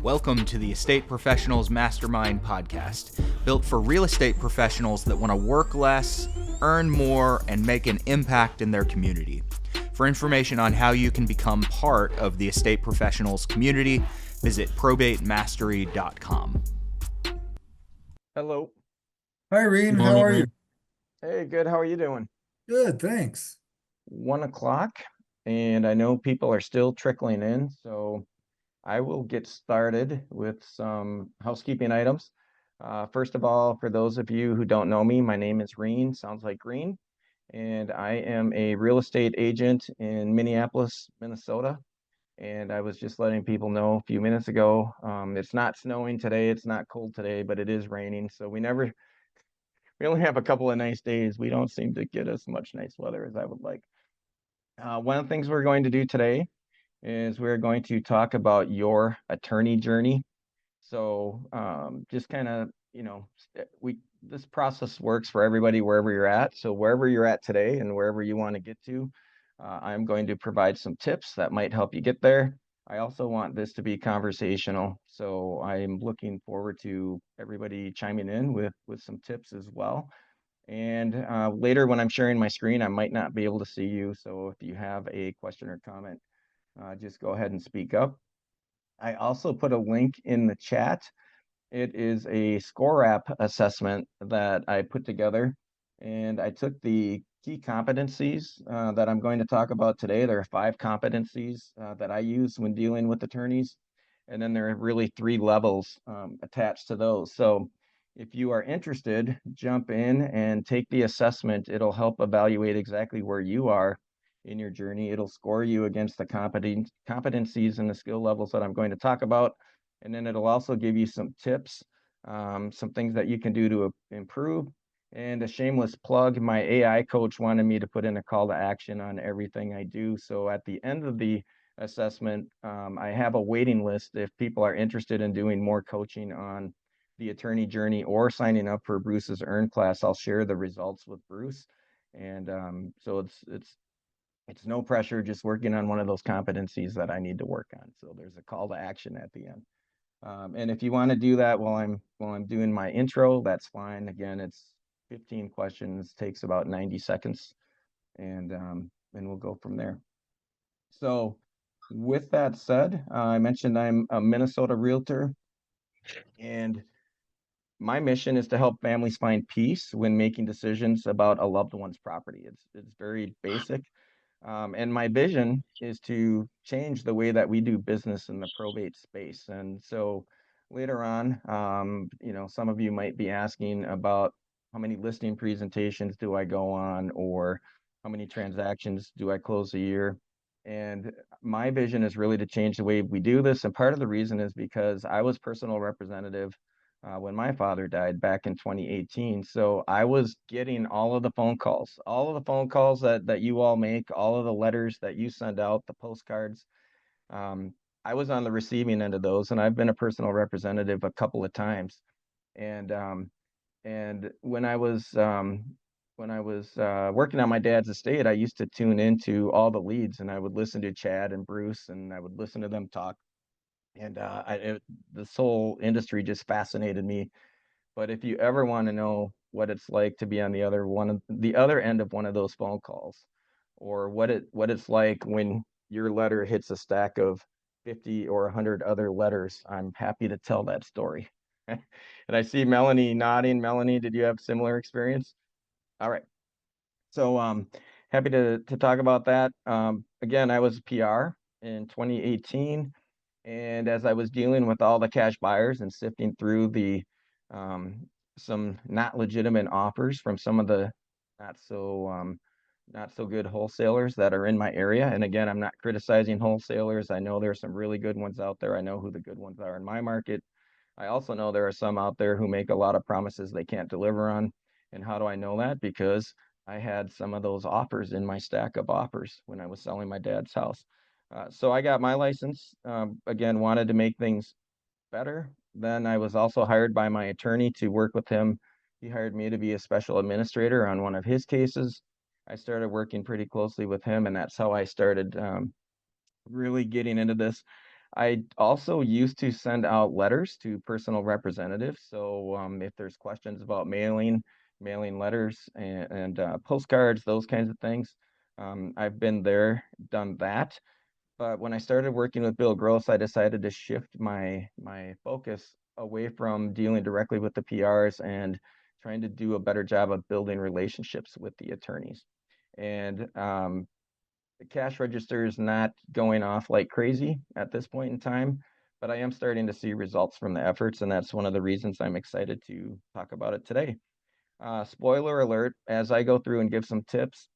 Welcome to the Estate Professionals Mastermind podcast, built for real estate professionals that want to work less, earn more, and make an impact in their community. For information on how you can become part of the estate professionals community, visit probatemastery.com. Hello. Hi, Reine. How are you? Hey, good. How are you doing? Good, thanks. 1 o'clock, and I know people are still trickling in, so I will get started with some housekeeping items. First of all, for those of you who don't know me, my name is Reine, sounds like green, and I am a real estate agent in Minneapolis, Minnesota. And I was just letting people know a few minutes ago, it's not snowing today, it's not cold today, but it is raining. So we only have a couple of nice days. We don't seem to get as much nice weather as I would like. One of the things we're going to do today is we're going to talk about your attorney journey. So just kind of, this process works for everybody wherever you're at. So wherever you're at today and wherever you want to get to, I'm going to provide some tips that might help you get there. I also want this to be conversational. So I'm looking forward to everybody chiming in with some tips as well. And later when I'm sharing my screen, I might not be able to see you. So if you have a question or comment, just go ahead and speak up. I also put a link in the chat. It is a score app assessment that I put together, and I took the key competencies that I'm going to talk about today. There are 5 competencies that I use when dealing with attorneys, and then there are really 3 levels attached to those. So if you are interested, jump in and take the assessment. It'll help evaluate exactly where you are in your journey. It'll score you against the competencies and the skill levels that I'm going to talk about. And then it'll also give you some tips, some things that you can do to improve. And a shameless plug, my AI coach wanted me to put in a call to action on everything I do. So at the end of the assessment, I have a waiting list. If people are interested in doing more coaching on the attorney journey or signing up for Bruce's E.A.R.N class, I'll share the results with Bruce. And so it's no pressure, just working on one of those competencies that I need to work on. So there's a call to action at the end. And if you want to do that while I'm doing my intro, that's fine. Again, it's 15 questions, takes about 90 seconds, and we'll go from there. So with that said, I mentioned I'm a Minnesota realtor, and my mission is to help families find peace when making decisions about a loved one's property. It's very basic. And my vision is to change the way that we do business in the probate space. And so later on, some of you might be asking about how many listing presentations do I go on, or how many transactions do I close a year? And my vision is really to change the way we do this. And part of the reason is because I was personal representative when my father died back in 2018. So I was getting all of the phone calls that you all make, all of the letters that you send out, the postcards. I was on the receiving end of those, and I've been a personal representative a couple of times. And when I was working on my dad's estate, I used to tune into all the leads, and I would listen to Chad and Bruce, and I would listen to them talk. And this whole industry just fascinated me. But if you ever want to know what it's like to be on the other end of one of those phone calls, or what it's like when your letter hits a stack of 50 or 100 other letters, I'm happy to tell that story. And I see Melanie nodding. Melanie, did you have similar experience? All right. So happy to talk about that. Again, I was a PR in 2018. And as I was dealing with all the cash buyers and sifting through the some not legitimate offers from some of the not so good wholesalers that are in my area. And again, I'm not criticizing wholesalers. I know there's some really good ones out there. I know who the good ones are in my market. I also know there are some out there who make a lot of promises they can't deliver on. And how do I know that? Because I had some of those offers in my stack of offers when I was selling my dad's house. So I got my license, again, wanted to make things better. Then I was also hired by my attorney to work with him. He hired me to be a special administrator on one of his cases. I started working pretty closely with him, and that's how I started really getting into this. I also used to send out letters to personal representatives. So if there's questions about mailing letters and postcards, those kinds of things, I've been there, done that. But when I started working with Bill Gross, I decided to shift my focus away from dealing directly with the PRs and trying to do a better job of building relationships with the attorneys. And the cash register is not going off like crazy at this point in time, but I am starting to see results from the efforts, and that's one of the reasons I'm excited to talk about it today. Spoiler alert, as I go through and give some tips,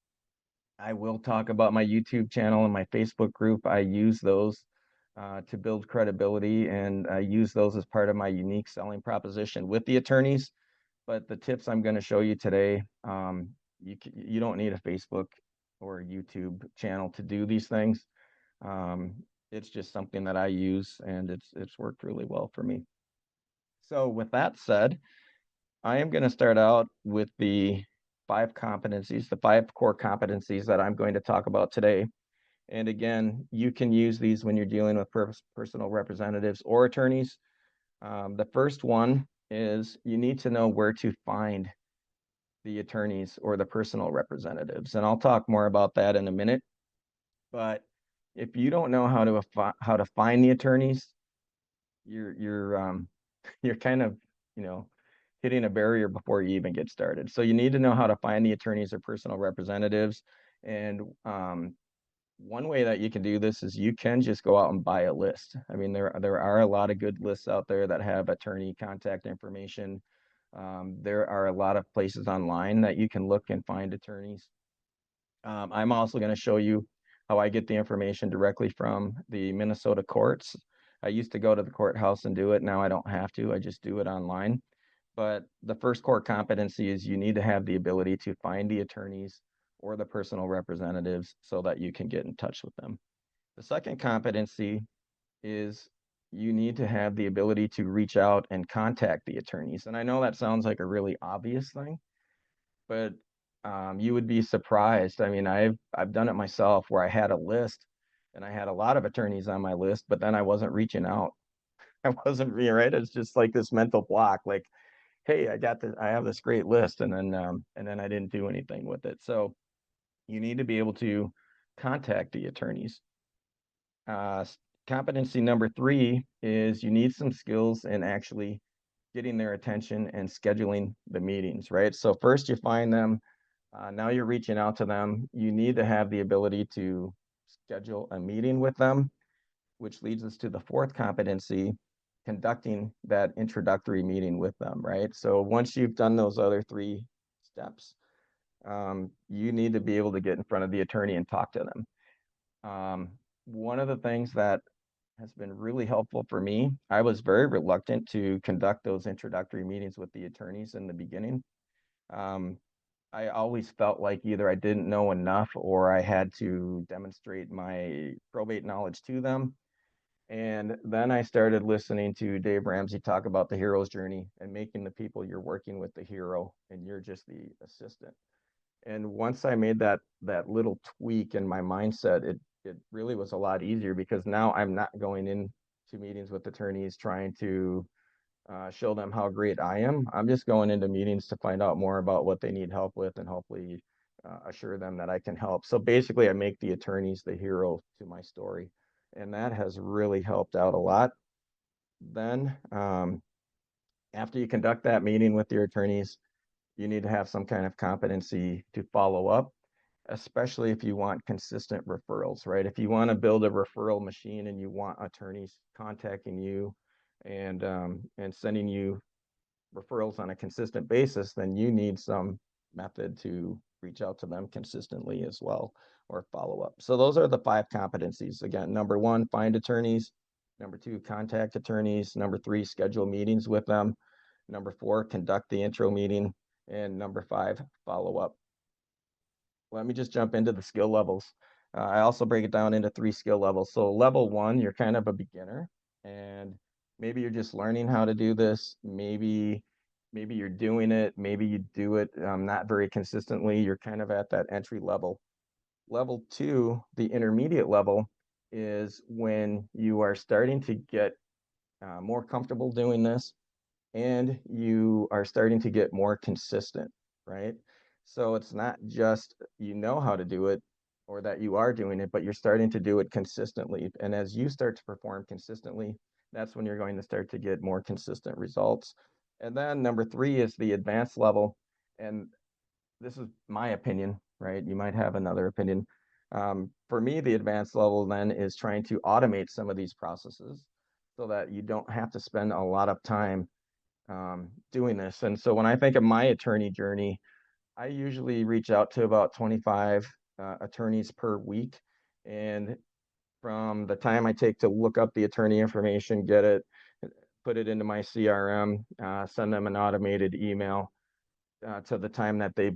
I will talk about my YouTube channel and my Facebook group. I use those to build credibility, and I use those as part of my unique selling proposition with the attorneys. But the tips I'm going to show you today, you don't need a Facebook or a YouTube channel to do these things. It's just something that I use, and it's worked really well for me. So with that said, I am going to start out with the 5 competencies, the 5 core competencies that I'm going to talk about today. And again, you can use these when you're dealing with personal representatives or attorneys. The first one is you need to know where to find the attorneys or the personal representatives. And I'll talk more about that in a minute. But if you don't know how to find the attorneys, you're you're kind of, hitting a barrier before you even get started. So you need to know how to find the attorneys or personal representatives. And one way that you can do this is you can just go out and buy a list. I mean, there are a lot of good lists out there that have attorney contact information. There are a lot of places online that you can look and find attorneys. I'm also going to show you how I get the information directly from the Minnesota courts. I used to go to the courthouse and do it. Now I don't have to. I just do it online. But the first core competency is you need to have the ability to find the attorneys or the personal representatives so that you can get in touch with them. The second competency is you need to have the ability to reach out and contact the attorneys. And I know that sounds like a really obvious thing, but you would be surprised. I mean, I've done it myself where I had a list and I had a lot of attorneys on my list, but then I wasn't reaching out. I wasn't right. It's just like this mental block, like, hey, I have this great list, and then I didn't do anything with it. So you need to be able to contact the attorneys. Competency number 3 is you need some skills in actually getting their attention and scheduling the meetings, right? So first you find them, now you're reaching out to them. You need to have the ability to schedule a meeting with them, which leads us to the 4th competency, conducting that introductory meeting with them, right? So once you've done those other 3 steps, you need to be able to get in front of the attorney and talk to them. One of the things that has been really helpful for me, I was very reluctant to conduct those introductory meetings with the attorneys in the beginning. I always felt like either I didn't know enough or I had to demonstrate my probate knowledge to them. And then I started listening to Dave Ramsey talk about the hero's journey and making the people you're working with the hero and you're just the assistant. And once I made that little tweak in my mindset, it really was a lot easier because now I'm not going into meetings with attorneys trying to show them how great I am. I'm just going into meetings to find out more about what they need help with and hopefully assure them that I can help. So basically, I make the attorneys the hero to my story. And that has really helped out a lot. Then, after you conduct that meeting with your attorneys, you need to have some kind of competency to follow up, especially if you want consistent referrals, right? If you want to build a referral machine and you want attorneys contacting you and sending you referrals on a consistent basis, then you need some method to reach out to them consistently as well or follow up. So those are the 5 competencies. Again, number 1, find attorneys. Number 2, contact attorneys. Number 3, schedule meetings with them. Number 4, conduct the intro meeting. And number 5, follow up. Let me just jump into the skill levels. I also break it down into 3 skill levels. So level 1, you're kind of a beginner and maybe you're just learning how to do this. Maybe you're doing it. Maybe you do it not very consistently. You're kind of at that entry level. Level 2, the intermediate level, is when you are starting to get more comfortable doing this and you are starting to get more consistent, right? So it's not just you know how to do it or that you are doing it, but you're starting to do it consistently. And as you start to perform consistently, that's when you're going to start to get more consistent results. And then number three is the advanced level. And this is my opinion, right? You might have another opinion. For me, the advanced level then is trying to automate some of these processes so that you don't have to spend a lot of time doing this. And so when I think of my attorney journey, I usually reach out to about 25 attorneys per week. And from the time I take to look up the attorney information, get it, put it into my CRM, send them an automated email to the time that they,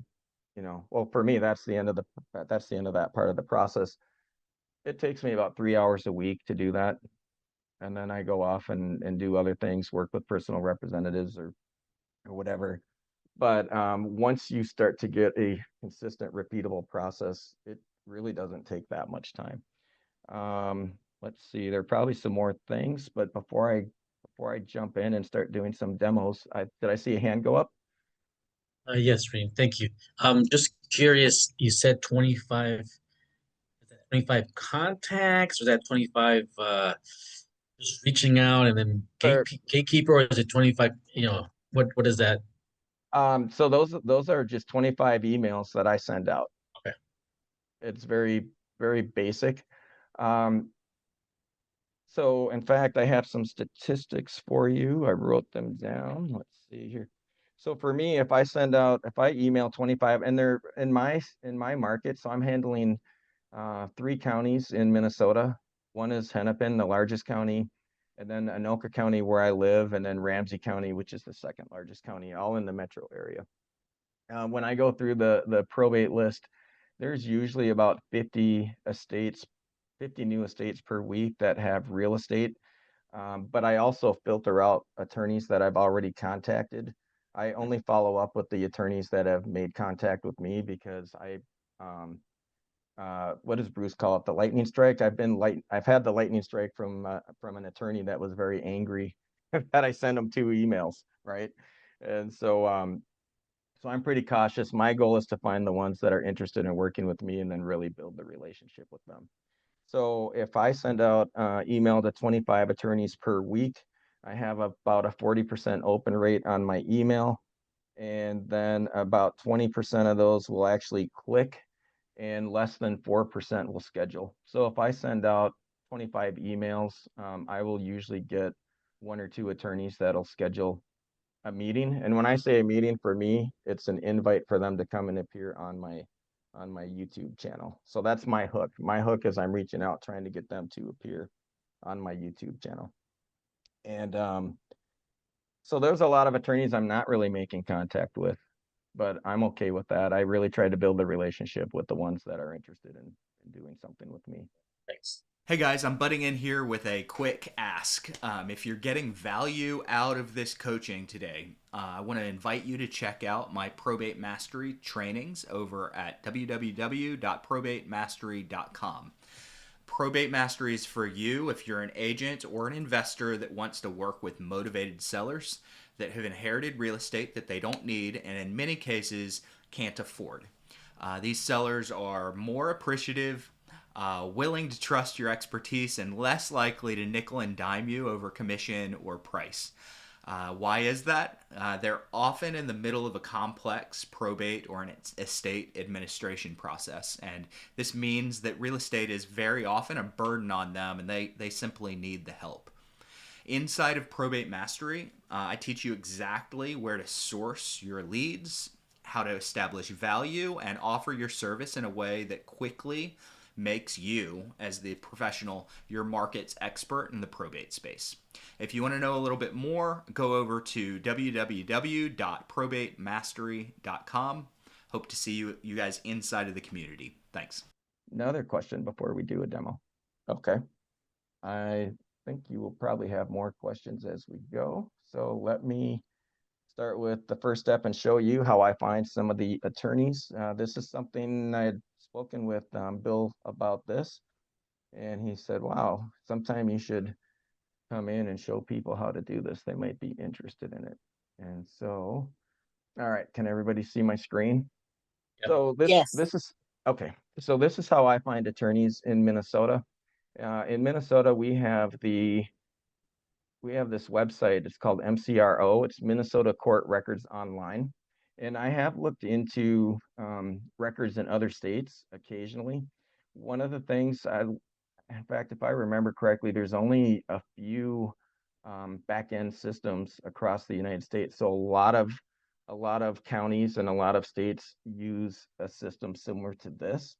well, for me, that's the end of that part of the process. It takes me about 3 hours a week to do that. And then I go off and do other things, work with personal representatives or whatever. But once you start to get a consistent, repeatable process, it really doesn't take that much time. Let's see, there are probably some more things, but before I jump in and start doing some demos, did I see a hand go up? Yes, Reine, thank you. Just curious, you said 25, is that 25 contacts, or is that 25 just reaching out and then gatekeeper, or is it 25, what is that? So those are just 25 emails that I send out. Okay. It's very, very basic. So in fact, I have some statistics for you. I wrote them down. Let's see here. So for me, if I email 25, and they're in my market, so I'm handling 3 counties in Minnesota. One is Hennepin, the largest county, and then Anoka County where I live, and then Ramsey County, which is the second largest county, all in the metro area. When I go through the probate list, there's usually about 50 new estates per week that have real estate. But I also filter out attorneys that I've already contacted. I only follow up with the attorneys that have made contact with me because what does Bruce call it? The lightning strike. I've had the lightning strike from an attorney that was very angry that I sent him 2 emails, right? And so I'm pretty cautious. My goal is to find the ones that are interested in working with me and then really build the relationship with them. So if I send out email to 25 attorneys per week, I have about a 40% open rate on my email. And then about 20% of those will actually click and less than 4% will schedule. So if I send out 25 emails, I will usually get 1 or 2 attorneys that'll schedule a meeting. And when I say a meeting, for me, it's an invite for them to come and appear on my YouTube channel. So that's my hook. My hook is I'm reaching out, trying to get them to appear on my YouTube channel. And so there's a lot of attorneys I'm not really making contact with, but I'm okay with that. I really try to build a relationship with the ones that are interested in doing something with me. Thanks. Hey guys, I'm butting in here with a quick ask. If you're getting value out of this coaching today, I want to invite you to check out my Probate Mastery trainings over at www.probatemastery.com. Probate Mastery is for you if you're an agent or an investor that wants to work with motivated sellers that have inherited real estate that they don't need and in many cases can't afford. These sellers are more appreciative, willing to trust your expertise, and less likely to nickel and dime you over commission or price. Why is that? They're often in the middle of a complex probate or an estate administration process, and this means that real estate is very often a burden on them, and they simply need the help. Inside of Probate Mastery, I teach you exactly where to source your leads, how to establish value, and offer your service in a way that quickly makes you, as the professional, your market's expert in the probate space. If you want to know a little bit more, go over to www.probatemastery.com. Hope to see you guys inside of the community. Thanks. Another question before we do a demo. Okay. I think you will probably have more questions as we go. So let me start with the first step and show you how I find some of the attorneys. This is something I had spoken with Bill about this. And he said, wow, sometime you should come in and show people how to do this. They might be interested in it. And so, all right, can everybody see my screen? Yep. So this is okay. So this is how I find attorneys in Minnesota. In Minnesota, we have this website. It's called MCRO. It's Minnesota Court Records Online. And I have looked into records in other states occasionally. One of the things in fact, if I remember correctly, there's only a few back-end systems across the United States. So a lot of counties and a lot of states use a system similar to this.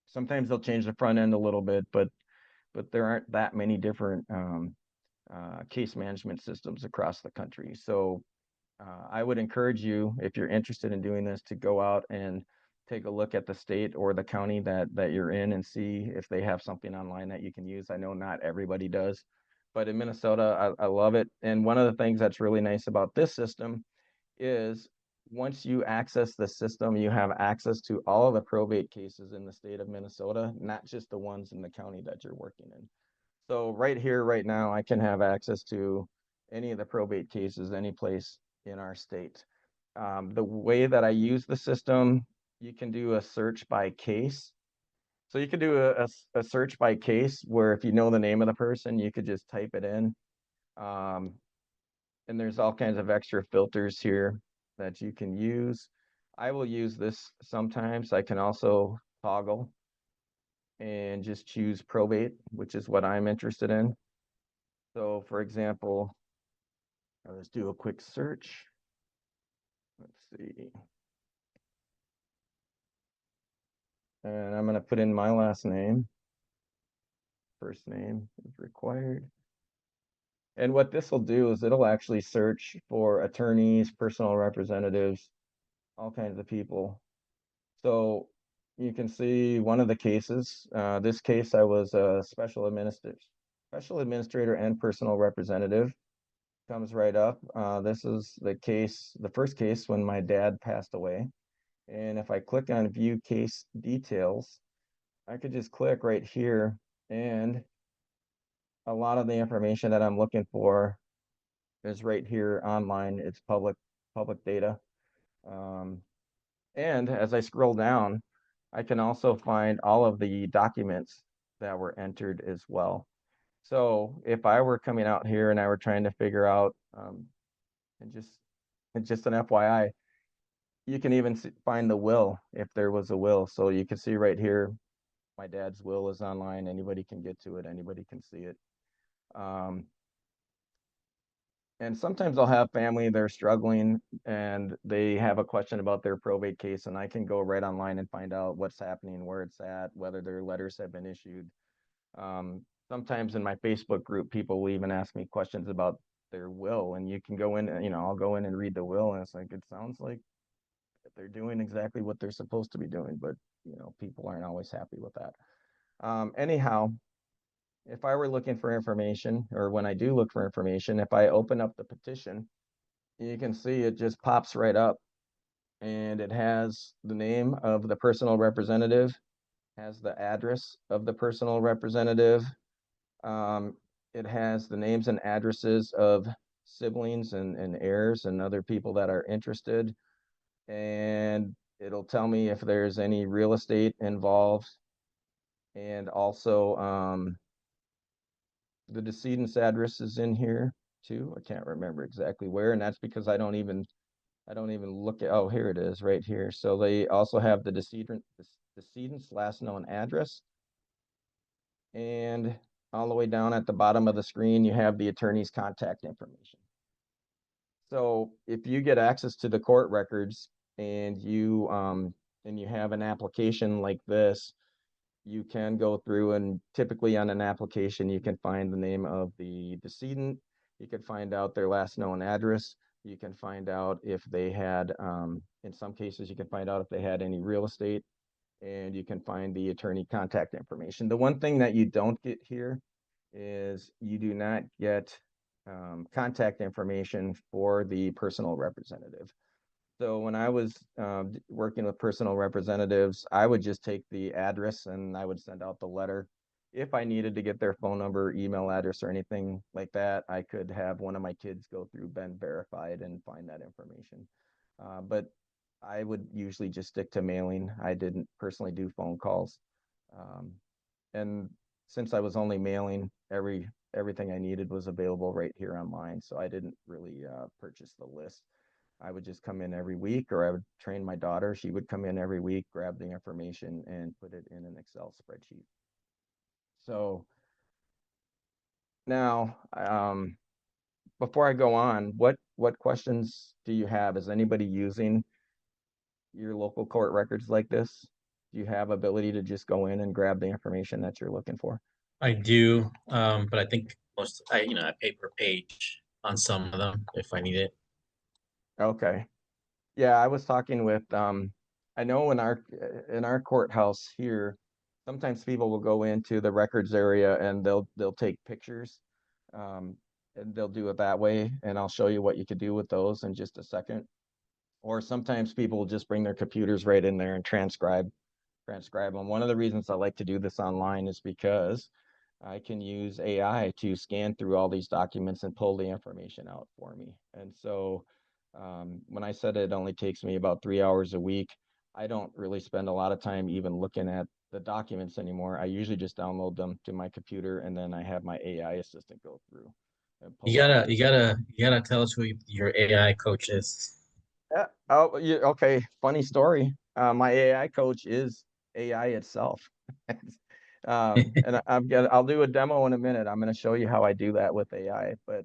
Sometimes they'll change the front end a little bit, but there aren't that many different case management systems across the country. So I would encourage you, if you're interested in doing this, to go out and take a look at the state or the county that you're in and see if they have something online that you can use. I know not everybody does, but in Minnesota, I love it. And one of the things that's really nice about this system is once you access the system, you have access to all of the probate cases in the state of Minnesota, not just the ones in the county that you're working in. So right here, right now, I can have access to any of the probate cases, any place in our state. The way that I use the system, you can do a search by case. So you could do a search by case where if you know the name of the person, you could just type it in. And there's all kinds of extra filters here that you can use. I will use this sometimes. I can also toggle and just choose probate, which is what I'm interested in. So for example, let's do a quick search. Let's see. And I'm going to put in my last name. First name is required. And what this will do is it'll actually search for attorneys, personal representatives, all kinds of people. So you can see one of the cases. This case, I was a special administrator and personal representative. Comes right up. This is the first case when my dad passed away. And if I click on view case details, I could just click right here, and a lot of the information that I'm looking for is right here online. It's public data. And as I scroll down, I can also find all of the documents that were entered as well. So if I were coming out here and I were trying to figure out, and just an FYI, you can even find the will if there was a will. So you can see right here, my dad's will is online. Anybody can get to it. Anybody can see it. And sometimes I'll have family, they're struggling and they have a question about their probate case, and I can go right online and find out what's happening, where it's at, whether their letters have been issued. Sometimes in my Facebook group, people will even ask me questions about their will, and you can go in, I'll go in and read the will, and it's like, it sounds like they're doing exactly what they're supposed to be doing, but people aren't always happy with that. Anyhow, if I were looking for information, or when I do look for information, if I open up the petition, you can see it just pops right up, and it has the name of the personal representative, has the address of the personal representative. It has the names and addresses of siblings and heirs and other people that are interested. And it'll tell me if there's any real estate involved, and also the decedent's address is in here too. I can't remember exactly where, and that's because I don't even look at, oh, here it is right here. So they also have the decedent's last known address, and all the way down at the bottom of the screen, you have the attorney's contact information. So if you get access to the court records and you have an application like this, you can go through, and typically on an application, you can find the name of the decedent. You can find out their last known address. You can find out if they had, in some cases, you can find out if they had any real estate, and you can find the attorney contact information. The one thing that you don't get here is you do not get contact information for the personal representative. So when I was working with personal representatives, I would just take the address and I would send out the letter. if I needed to get their phone number, email address, or anything like that, I could have one of my kids go through Ben Verified and find that information. But I would usually just stick to mailing. I didn't personally do phone calls. And since I was only mailing, everything I needed was available right here online. So I didn't really purchase the list. I would just come in every week, or I would train my daughter. She would come in every week, grab the information, and put it in an Excel spreadsheet. So now, before I go on, what questions do you have? Is anybody using your local court records like this? Do you have ability to just go in and grab the information that you're looking for? I do, but I think I pay per page on some of them if I need it. Okay. Yeah, I was talking with, I know in our courthouse here, sometimes people will go into the records area and they'll take pictures, and they'll do it that way. And I'll show you what you could do with those in just a second. Or sometimes people will just bring their computers right in there and transcribe them. One of the reasons I like to do this online is because I can use AI to scan through all these documents and pull the information out for me. And so when I said it only takes me about 3 hours a week, I don't really spend a lot of time even looking at the documents anymore. I usually just download them to my computer, and then I have my AI assistant go through and pull You out. gotta tell us who your AI coach is. Yeah. Oh, yeah, okay. Funny story. My AI coach is AI itself. And I'll do a demo in a minute. I'm going to show you how I do that with AI. But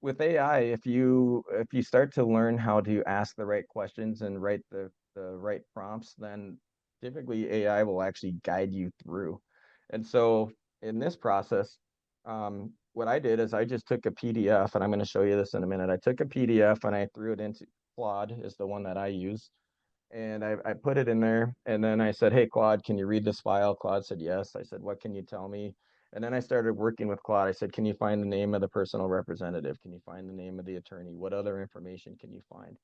with AI, if you start to learn how to ask the right questions and write the right prompts, then typically AI will actually guide you through. And so in this process, what I did is I just took a PDF, and I'm going to show you this in a minute. I took a PDF and I threw it into Claude, is the one that I use. And I put it in there, and then I said, hey, Claude, can you read this file? Claude said, yes. I said, what can you tell me? And then I started working with Claude. I said, can you find the name of the personal representative? Can you find the name of the attorney? What other information can you find?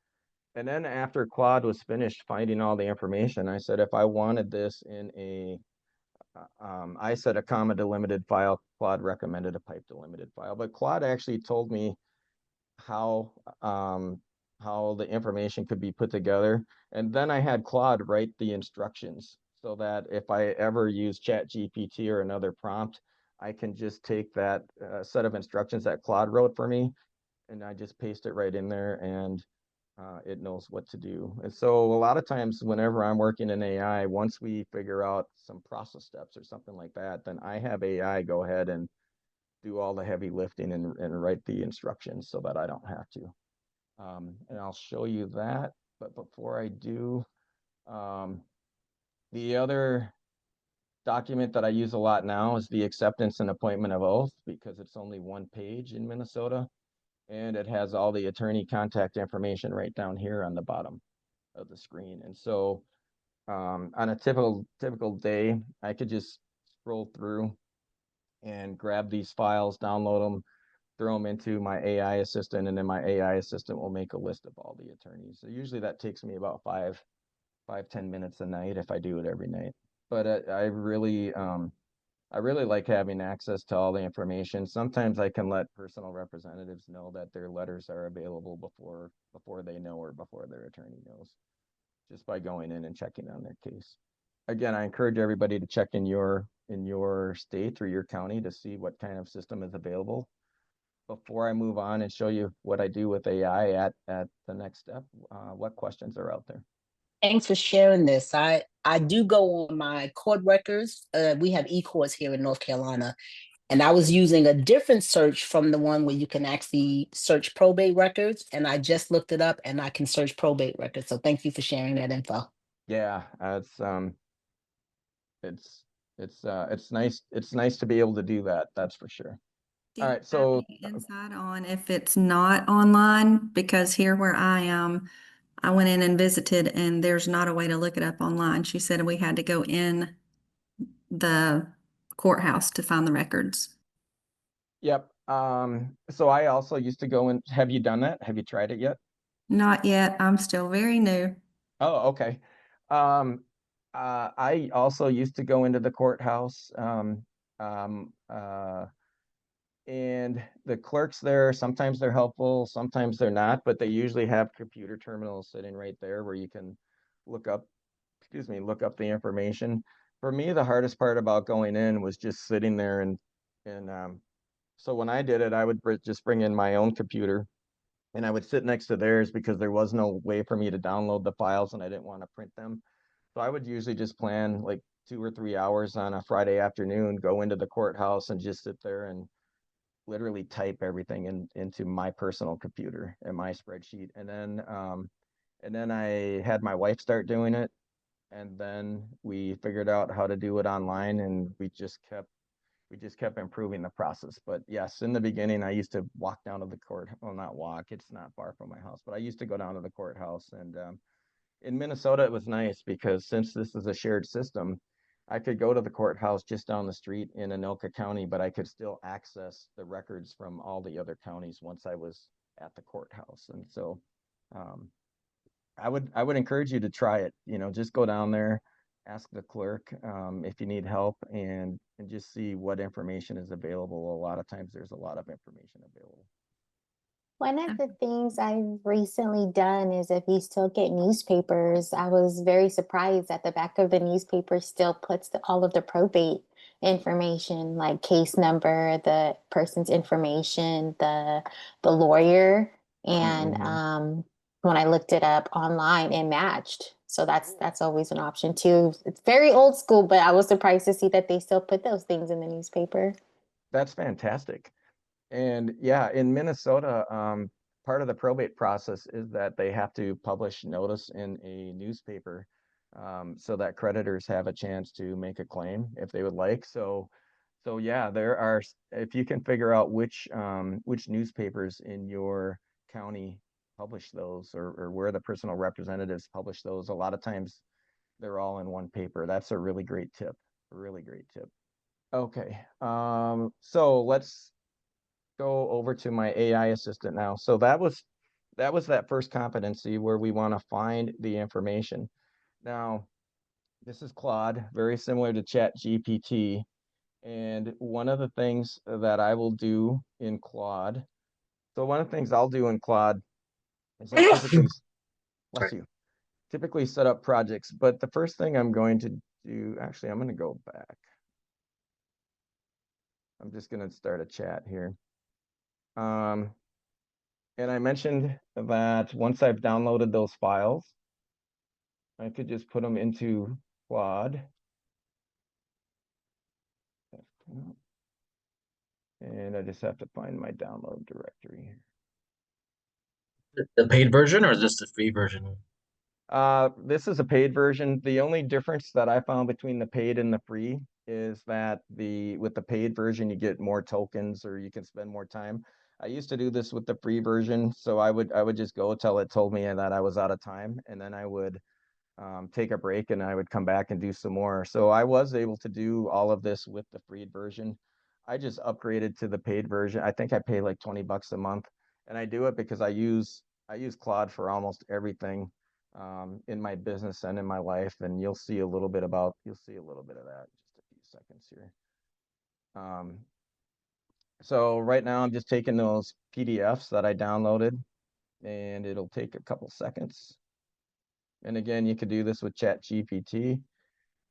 And then after Claude was finished finding all the information, I said, if I wanted this in I said a comma delimited file, Claude recommended a pipe delimited file. But Claude actually told me how the information could be put together. And then I had Claude write the instructions so that if I ever use ChatGPT or another prompt, I can just take that set of instructions that Claude wrote for me, and I just paste it right in there, and it knows what to do. And so a lot of times whenever I'm working in AI, once we figure out some process steps or something like that, then I have AI go ahead and do all the heavy lifting and write the instructions so that I don't have to. And I'll show you that. But before I do, the other document that I use a lot now is the acceptance and appointment of oath, because it's only one page in Minnesota, and it has all the attorney contact information right down here on the bottom of the screen. And so on a typical day, I could just scroll through and grab these files, download them, throw them into my AI assistant, and then my AI assistant will make a list of all the attorneys. So usually that takes me about 10 minutes a night if I do it every night. But I really like having access to all the information. Sometimes I can let personal representatives know that their letters are available before they know, or before their attorney knows, just by going in and checking on their case. Again, I encourage everybody to check in your state or your county to see what kind of system is available. Before I move on and show you what I do with AI at the next step, what questions are out there? Thanks for sharing this. I do go on my court records. We have e-courts here in North Carolina, and I was using a different search from the one where you can actually search probate records. And I just looked it up, and I can search probate records. So thank you for sharing that info. Yeah, it's nice to be able to do that. That's for sure. Do All you right, have so any insight on if it's not online? Because here where I am, I went in and visited, and there's not a way to look it up online. She said we had to go in the courthouse to find the records. yep. So I also used to go in. Have you done that? Have you tried it yet? Not yet. I'm still very new. Oh, okay. Um, I also used to go into the courthouse, and the clerks there, sometimes they're helpful, sometimes they're not, but they usually have computer terminals sitting right there where you can look up, look up the information. For me, the hardest part about going in was just sitting there and so when I did it, I would just bring in my own computer and I would sit next to theirs because there was no way for me to download the files and I didn't want to print them. So I would usually just plan like 2 or 3 hours on a Friday afternoon, go into the courthouse and just sit there and literally type everything into my personal computer and my spreadsheet. And then I had my wife start doing it. And then we figured out how to do it online and we just kept improving the process. But yes, in the beginning, I used to walk down to the court. Well, not walk, it's not far from my house, but I used to go down to the courthouse. And in Minnesota, it was nice because since this is a shared system, I could go to the courthouse just down the street in Anoka County, but I could still access the records from all the other counties once I was at the courthouse. And so um, I would encourage you to try it. You know, just go down there, ask the clerk if you need help, and just see what information is available. A lot of times, there's a lot of information available. One of the things I've recently done is if you still get newspapers, I was very surprised that the back of the newspaper still puts all of the probate information, like case number, the person's information, the lawyer, and when I looked it up online, it matched. So that's always an option too. It's very old school, but I was surprised to see that they still put those things in the newspaper. That's fantastic. And yeah, in Minnesota, part of the probate process is that they have to publish notice in a newspaper so that creditors have a chance to make a claim if they would like. So yeah, there are, if you can figure out which newspapers in your county publish those or where the personal representatives publish those, a lot of times they're all in one paper. That's a really great tip, a really great tip. Okay, so let's go over to my AI assistant now. So that was that first competency where we want to find the information. Now, this is Claude, very similar to Chat GPT. And one of the things that I will do in Claude, so one of the things I'll do in Claude is I typically, bless you, typically set up projects. But the first thing I'm going to do, actually, I'm going to go back. I'm just going to start a chat here. And I mentioned that once I've downloaded those files, I could just put them into Claude. And I just have to find my download directory. The paid version or just the free version? This is a paid version. The only difference that I found between the paid and the free is that with the paid version, you get more tokens or you can spend more time. I used to do this with the free version, so I would just go till it told me that I was out of time, and then I would take a break and I would come back and do some more. So I was able to do all of this with the free version. I just upgraded to the paid version. I think I pay like 20 bucks a month, and I do it because I use Claude for almost everything in my business and in my life, and you'll see a little bit of that in just a few seconds here. So right now I'm just taking those PDFs that I downloaded, and it'll take a couple seconds. And again, you could do this with Chat GPT.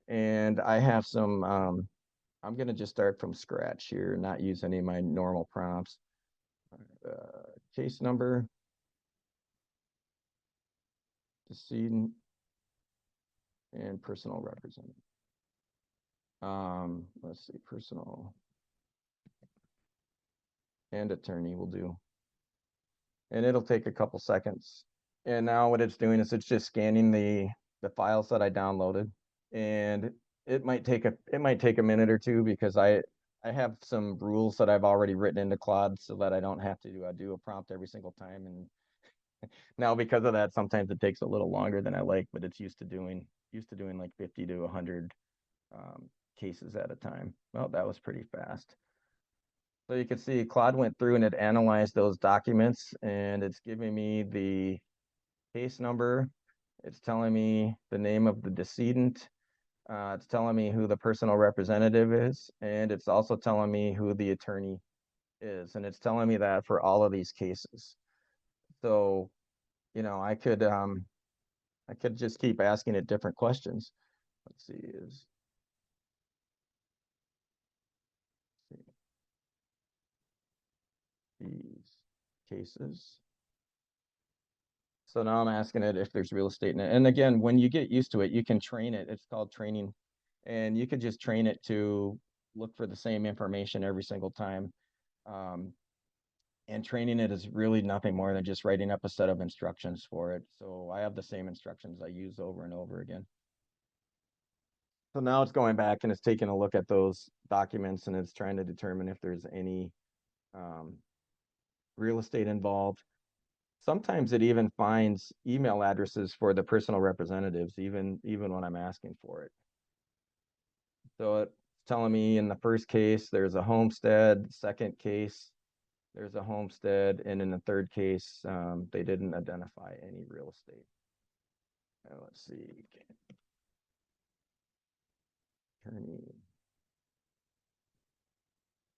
And I have some, I'm going to just start from scratch here, not use any of my normal prompts. Case number, decedent, and personal representative. Let's see, personal and attorney will do. And it'll take a couple seconds. And now what it's doing is it's just scanning the files that I downloaded. And it might take a minute or two because I have some rules that I've already written into Claude so that I don't have to do a prompt every single time. And now because of that, sometimes it takes a little longer than I like, but it's used to doing like 50 to 100 cases at a time. Well, that was pretty fast. So you can see Claude went through and it analyzed those documents, and it's giving me the case number. It's telling me the name of the decedent. It's telling me who the personal representative is, and it's also telling me who the attorney is, and it's telling me that for all of these cases. So, you know, I could just keep asking it different questions. Let's see, these cases. So now I'm asking it if there's real estate in it. And again, when you get used to it, you can train it. It's called training. And you could just train it to look for the same information every single time. And training it is really nothing more than just writing up a set of instructions for it. So I have the same instructions I use over and over again. So now it's going back and it's taking a look at those documents and it's trying to determine if there's any real estate involved. Sometimes it even finds email addresses for the personal representatives, even when I'm asking for it. So it's telling me in the first case, there's a homestead, second case, there's a homestead, and in the third case, they didn't identify any real estate. Let's see. Attorney.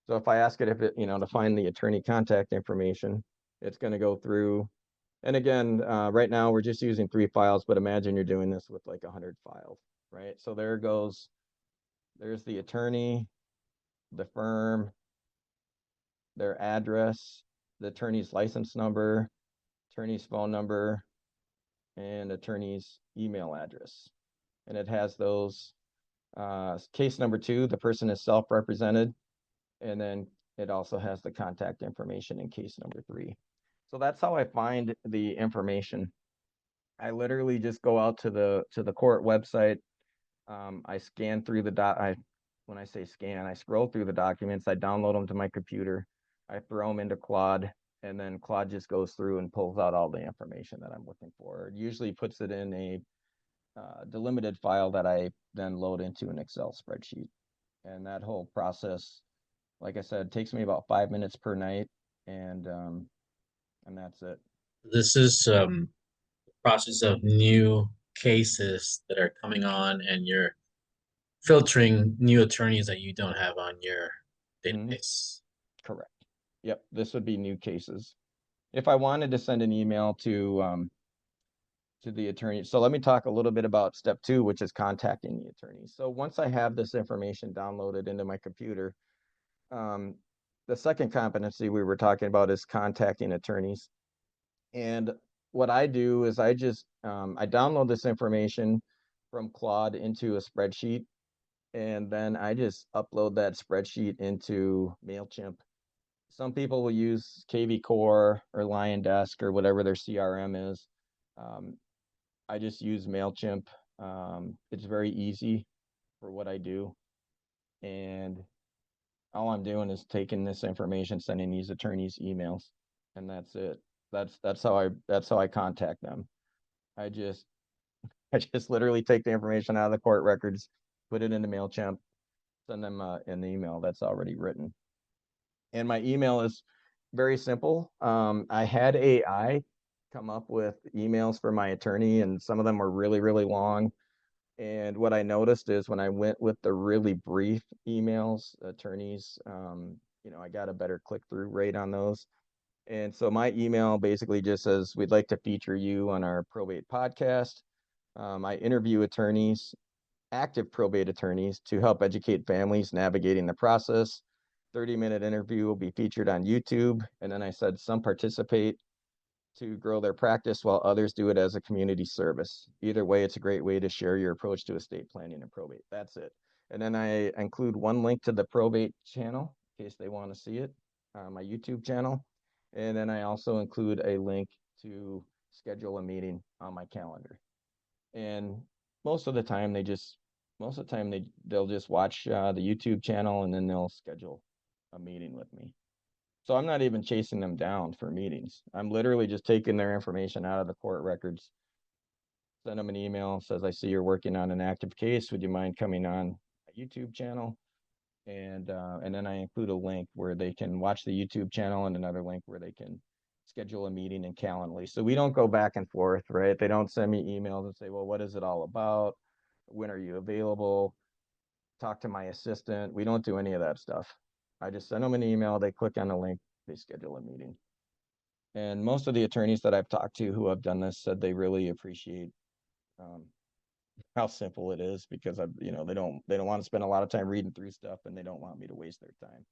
So if I ask it if it, to find the attorney contact information, it's going to go through. And again, right now we're just using 3 files, but imagine you're doing this with like 100 files, right? So there's the attorney, the firm, their address, the attorney's license number, attorney's phone number, and attorney's email address. And it has those. Case number 2, the person is self-represented, and then it also has the contact information in case number 3. So that's how I find the information. I literally just go out to the court website. I scan through when I say scan, I scroll through the documents. I download them to my computer. I throw them into Claude, and then Claude just goes through and pulls out all the information that I'm looking for. It usually puts it in a delimited file that I then load into an Excel spreadsheet. And that whole process, like I said, takes me about 5 minutes per night, and that's it. This is the process of new cases that are coming on, and you're filtering new attorneys that you don't have on your database. Correct. Yep, this would be new cases. If I wanted to send an email to the attorney, so let me talk a little bit about step 2, which is contacting the attorney. So once I have this information downloaded into my computer, the second competency we were talking about is contacting attorneys. And what I do is I just I download this information from Claude into a spreadsheet, and then I just upload that spreadsheet into MailChimp. Some people will use KV Core or Lion Desk or whatever their CRM is. I just use MailChimp. It's very easy for what I do. And all I'm doing is taking this information, sending these attorneys emails, and that's it. That's how I contact them. I just literally take the information out of the court records, put it into MailChimp, send them an email that's already written. And my email is very simple. I had AI come up with emails for my attorney, and some of them were really, really long. And what I noticed is when I went with the really brief emails, attorneys, I got a better click-through rate on those. And so my email basically just says, we'd like to feature you on our probate podcast. I interview attorneys, active probate attorneys, to help educate families navigating the process. 30-minute interview will be featured on YouTube. And then I said some participate to grow their practice while others do it as a community service. Either way, it's a great way to share your approach to estate planning and probate. That's it. And then I include one link to the probate channel in case they want to see it, my YouTube channel. And then I also include a link to schedule a meeting on my calendar. And most of the time they'll just watch the YouTube channel, and then they'll schedule a meeting with me. So I'm not even chasing them down for meetings. I'm literally just taking their information out of the court records, send them an email, says, I see you're working on an active case. Would you mind coming on a YouTube channel? And then I include a link where they can watch the YouTube channel, and another link where they can schedule a meeting in Calendly. So we don't go back and forth, right? They don't send me emails and say, well, what is it all about? when are you available, talk to my assistant. We don't do any of that stuff. I just send them an email, they click on the link, they schedule a meeting. And most of the attorneys that I've talked to who have done this said they really appreciate how simple it is, because they don't want to spend a lot of time reading through stuff, and they don't want me to waste their time.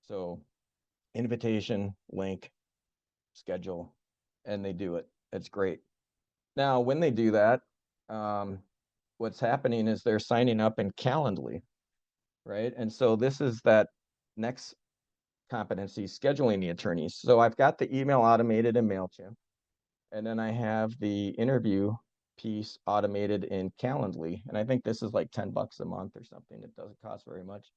So invitation, link, schedule, and they do it. It's great. Now, when they do that, what's happening is they're signing up in Calendly, right? And so this is that next competency, scheduling the attorneys. So I've got the email automated in MailChimp, and then I have the interview piece automated in Calendly. And I think this is like $10 a month or something. It doesn't cost very much.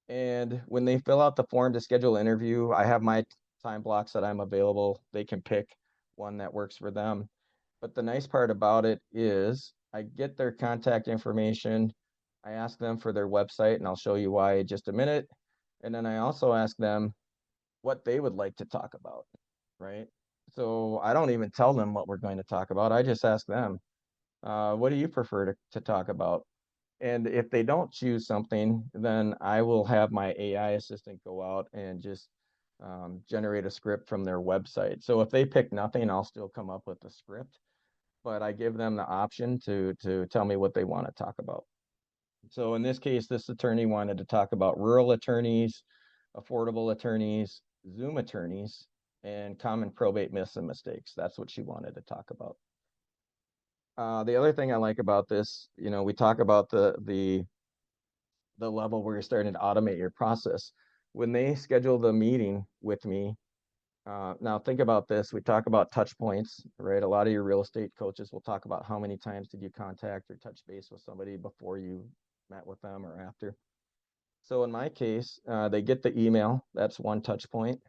And when they fill out the form to schedule an interview, I have my time blocks that I'm available. They can pick one that works for them. But the nice part about it is I get their contact information. I ask them for their website, and I'll show you why in just a minute. And then I also ask them what they would like to talk about, right? So I don't even tell them what we're going to talk about. I just ask them, what do you prefer to talk about? And if they don't choose something, then I will have my AI assistant go out and just generate a script from their website. So if they pick nothing, I'll still come up with a script, but I give them the option to tell me what they want to talk about. So in this case, this attorney wanted to talk about rural attorneys, affordable attorneys, Zoom attorneys, and common probate myths and mistakes. That's what she wanted to talk about. The other thing I like about this, we talk about the level where you're starting to automate your process. When they schedule the meeting with me, now think about this. We talk about touch points, right? A lot of your real estate coaches will talk about how many times did you contact or touch base with somebody before you met with them or after. So in my case, they get the email. That's one touch point.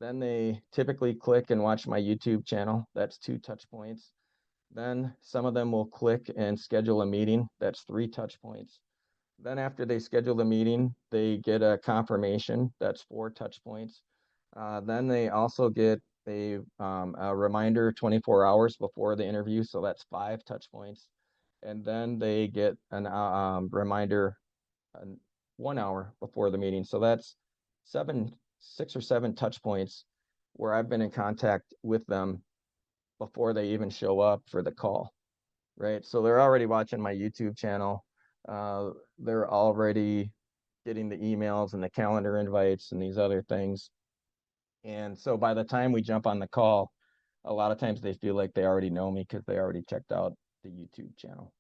Then they typically click and watch my YouTube channel. That's 2 touch points. Then some of them will click and schedule a meeting. That's 3 touch points. Then after they schedule the meeting, they get a confirmation. That's 4 touch points. Then they also get a reminder 24 hours before the interview. So that's 5 touch points. And then they get a reminder 1 hour before the meeting. So that's 6 or 7 touch points where I've been in contact with them before they even show up for the call, right? So they're already watching my YouTube channel. They're already getting the emails and the calendar invites and these other things. And so by the time we jump on the call, a lot of times they feel like they already know me because they already checked out the YouTube channel.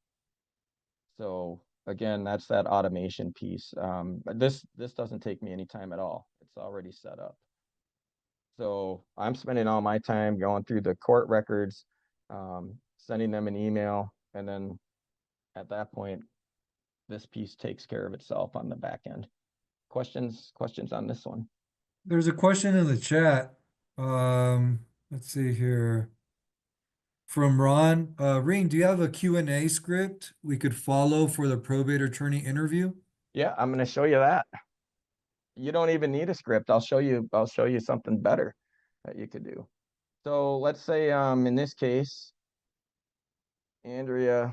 So again, that's that automation piece. But this doesn't take me any time at all. It's already set up. So I'm spending all my time going through the court records, sending them an email, and then at that point, this piece takes care of itself on the back end. Questions on this one? There's a question in the chat. Let's see here. From Ron. Reine, do you have a Q&A script we could follow for the probate attorney interview? Yeah, I'm going to show you that. You don't even need a script. I'll show you something better that you could do. So let's say in this case, Andrea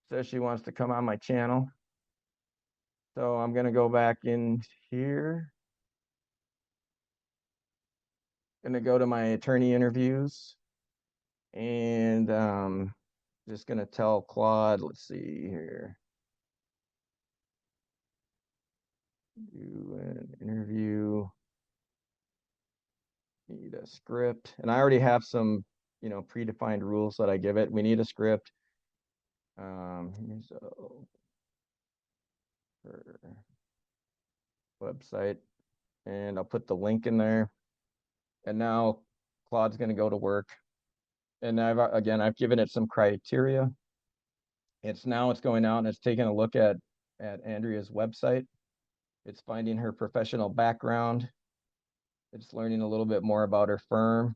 says she wants to come on my channel. So I'm going to go back in here. Going to go to my attorney interviews, and just going to tell Claude, let's see here. Do an interview. Need a script, and I already have some, predefined rules that I give it. We need a script. Here's her website, and I'll put the link in there. And now Claude's going to go to work, and I've given it some criteria. It's going out and it's taking a look at Andrea's website. It's finding her professional background. It's learning a little bit more about her firm,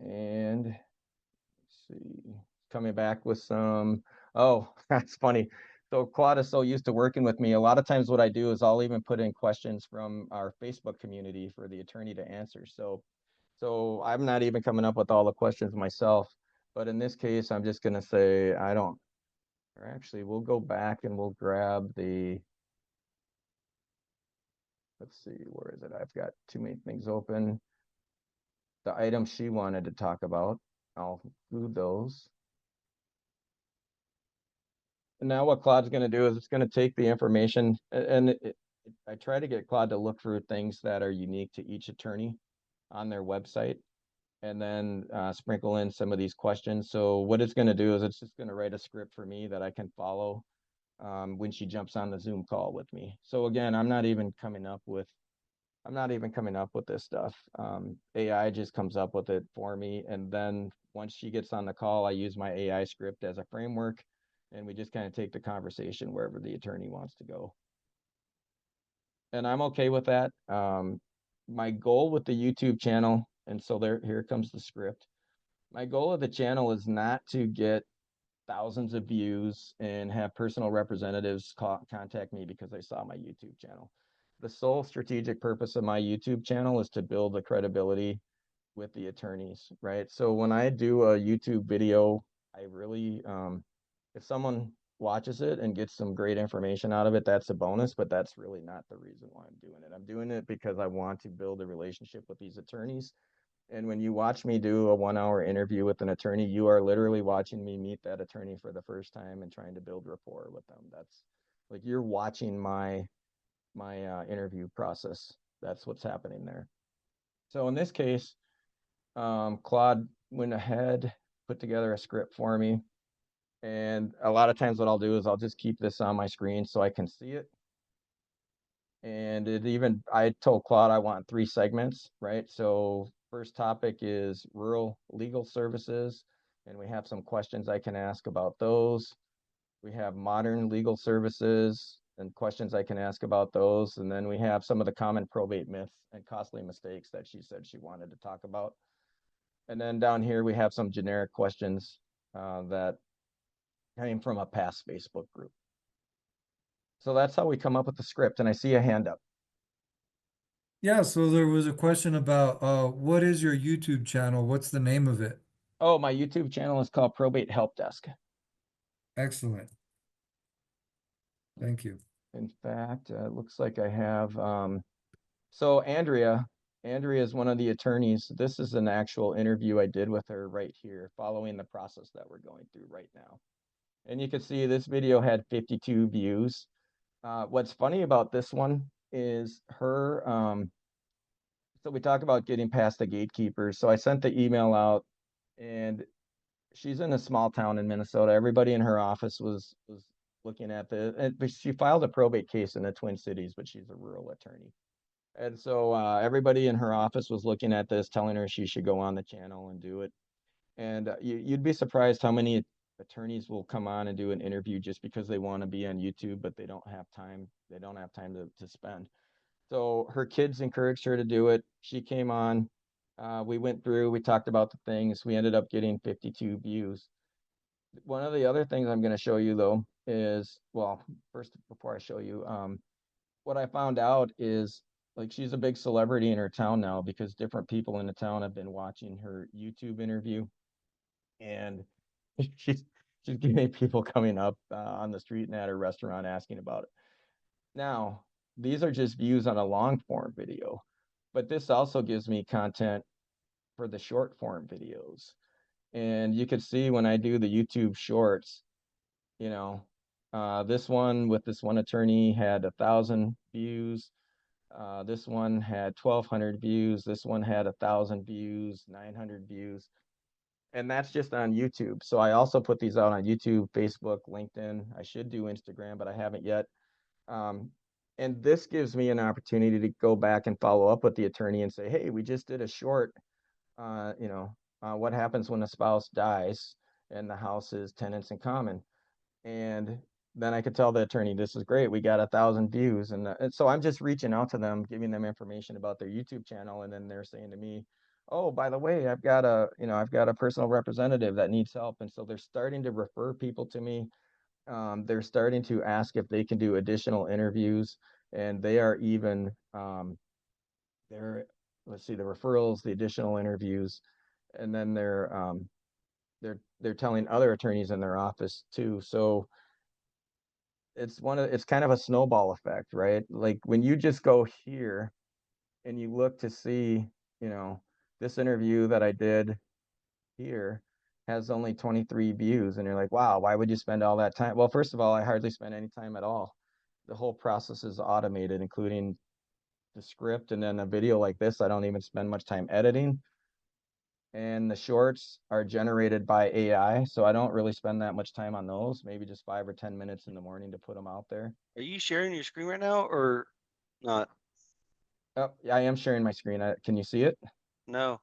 and let's see, coming back with some, oh, that's funny. So Claude is so used to working with me. A lot of times what I do is I'll even put in questions from our Facebook community for the attorney to answer. So I'm not even coming up with all the questions myself, but in this case, I'm just going to say, or actually, we'll go back and we'll grab the, let's see, where is it? I've got too many things open. The items she wanted to talk about, I'll include those. And now what Claude's going to do is it's going to take the information, and I try to get Claude to look for things that are unique to each attorney on their website, and then sprinkle in some of these questions. So what it's going to do is it's just going to write a script for me that I can follow when she jumps on the Zoom call with me. So again, I'm not even coming up with this stuff. AI just comes up with it for me. And then once she gets on the call, I use my AI script as a framework, and we just kind of take the conversation wherever the attorney wants to go. And I'm okay with that. My goal with the YouTube channel, and so here comes the script. My goal of the channel is not to get thousands of views and have personal representatives contact me because they saw my YouTube channel. The sole strategic purpose of my YouTube channel is to build the credibility with the attorneys, right? So when I do a YouTube video, I really, if someone watches it and gets some great information out of it, that's a bonus, but that's really not the reason why I'm doing it. I'm doing it because I want to build a relationship with these attorneys. And when you watch me do a 1-hour interview with an attorney, you are literally watching me meet that attorney for the first time and trying to build rapport with them. That's like you're watching my interview process. That's what's happening there. So in this case, Claude went ahead, put together a script for me. And a lot of times what I'll do is I'll just keep this on my screen so I can see it. And I told Claude I want 3 segments, right? So first topic is rural legal services, and we have some questions I can ask about those. We have modern legal services and questions I can ask about those. And then we have some of the common probate myths and costly mistakes that she said she wanted to talk about. And then down here, we have some generic questions that came from a past Facebook group. So that's how we come up with the script. And I see a hand up. Yeah, so there was a question about what is your YouTube channel? What's the name of it? Oh, my YouTube channel is called Probate Help Desk. Excellent. Thank you. In fact, it looks like I have, so Andrea is one of the attorneys. This is an actual interview I did with her right here, following the process that we're going through right now. And you can see this video had 52 views. What's funny about this one is her, so we talk about getting past the gatekeepers. So I sent the email out, and she's in a small town in Minnesota. Everybody in her office was looking at but she filed a probate case in the Twin Cities, but she's a rural attorney. And so everybody in her office was looking at this, telling her she should go on the channel and do it. And you'd be surprised how many attorneys will come on and do an interview just because they want to be on YouTube, but they don't have time. They don't have time to spend. So her kids encouraged her to do it. She came on. We went through, we talked about the things. We ended up getting 52 views. One of the other things I'm going to show you, though, is, well, first, before I show you, what I found out is, like, she's a big celebrity in her town now because different people in the town have been watching her YouTube interview. And she's getting people coming up on the street and at her restaurant asking about it. Now, these are just views on a long form video, but this also gives me content for the short form videos. And you can see when I do the YouTube shorts, you know, this one with this one attorney had 1,000 views. This one had 1,200 views. This one had 1,000 views, 900 views. And that's just on YouTube. So I also put these out on YouTube, Facebook, LinkedIn. I should do Instagram, but I haven't yet. And this gives me an opportunity to go back and follow up with the attorney and say, hey, we just did a short, what happens when a spouse dies and the house is tenants in common. And then I could tell the attorney, this is great. We got 1,000 views. And so I'm just reaching out to them, giving them information about their YouTube channel. And then they're saying to me, oh, by the way, I've got a personal representative that needs help. And so they're starting to refer people to me. They're starting to ask if they can do additional interviews, and they are even, let's see, the referrals, the additional interviews, and then they're telling other attorneys in their office too. So it's kind of a snowball effect, right? Like when you just go here and you look to see, you know, this interview that I did here has only 23 views, and you're like, wow, why would you spend all that time? Well, first of all, I hardly spend any time at all. The whole process is automated, including the script, and then a video like this, I don't even spend much time editing. And the shorts are generated by AI, so I don't really spend that much time on those, maybe just 5 or 10 minutes in the morning to put them out there. Are you sharing your screen right now or not? Oh, yeah, I am sharing my screen. Can you see it? No.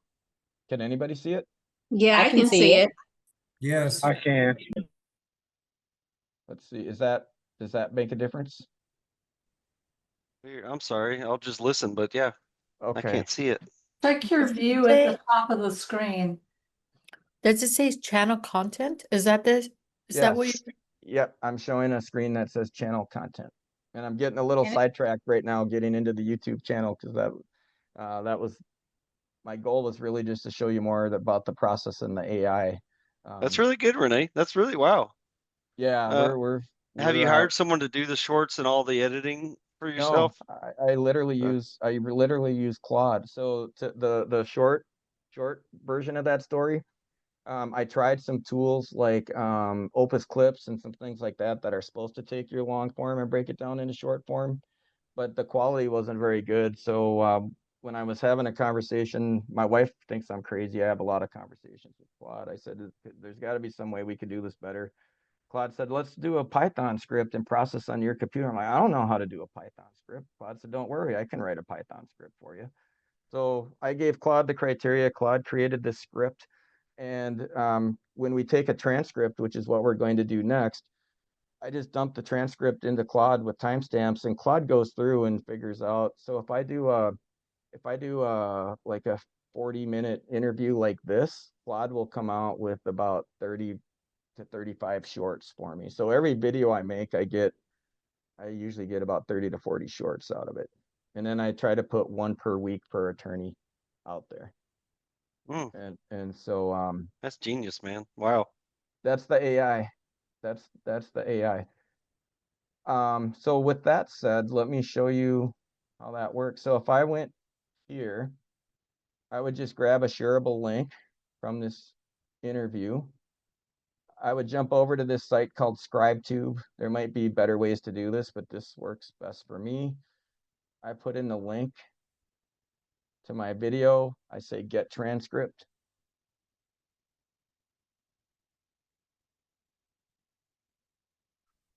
Can anybody see it? Yeah, I I can can see see it. it. Yes. I can. Let's see. Does that make a difference? Weird. I'm sorry. I'll just listen, but yeah, I Okay. can't see it. Check your view at the top of the screen. Does it say channel content? Is that this? Is that what Yes. you're? Yep. I'm showing a screen that says channel content, and I'm getting a little And sidetracked right now getting into the YouTube channel because that was my goal was really just to show you more about the process and the AI. That's really good, Renee. That's really wow. Yeah, Uh, have you we're hired someone to do the shorts and all the editing for no, yourself? I literally use Claude. So to the short version of that story, I tried some tools like Opus Clips and some things like that that are supposed to take your long form and break it down into short form, but the quality wasn't very good. So when I was having a conversation, my wife thinks I'm crazy. I have a lot of conversations with Claude. I said, there's got to be some way we could do this better. Claude said, let's do a Python script and process on your computer. I'm like, I don't know how to do a Python script. Claude said, don't worry, I can write a Python script for you. So I gave Claude the criteria. Claude created this script. And when we take a transcript, which is what we're going to do next, I just dump the transcript into Claude with timestamps, and Claude goes through and figures out. So if I do like a 40-minute interview like this, Claude will come out with about 30 to 35 shorts for me. So every video I make, I usually get about 30 to 40 shorts out of it. And then I try to put one per week per attorney out there. And so That's genius, man. Wow. that's the AI. That's the AI. So with that said, let me show you how that works. So if I went here, I would just grab a shareable link from this interview. I would jump over to this site called ScribeTube. There might be better ways to do this, but this works best for me. I put in the link to my video. I say get transcript.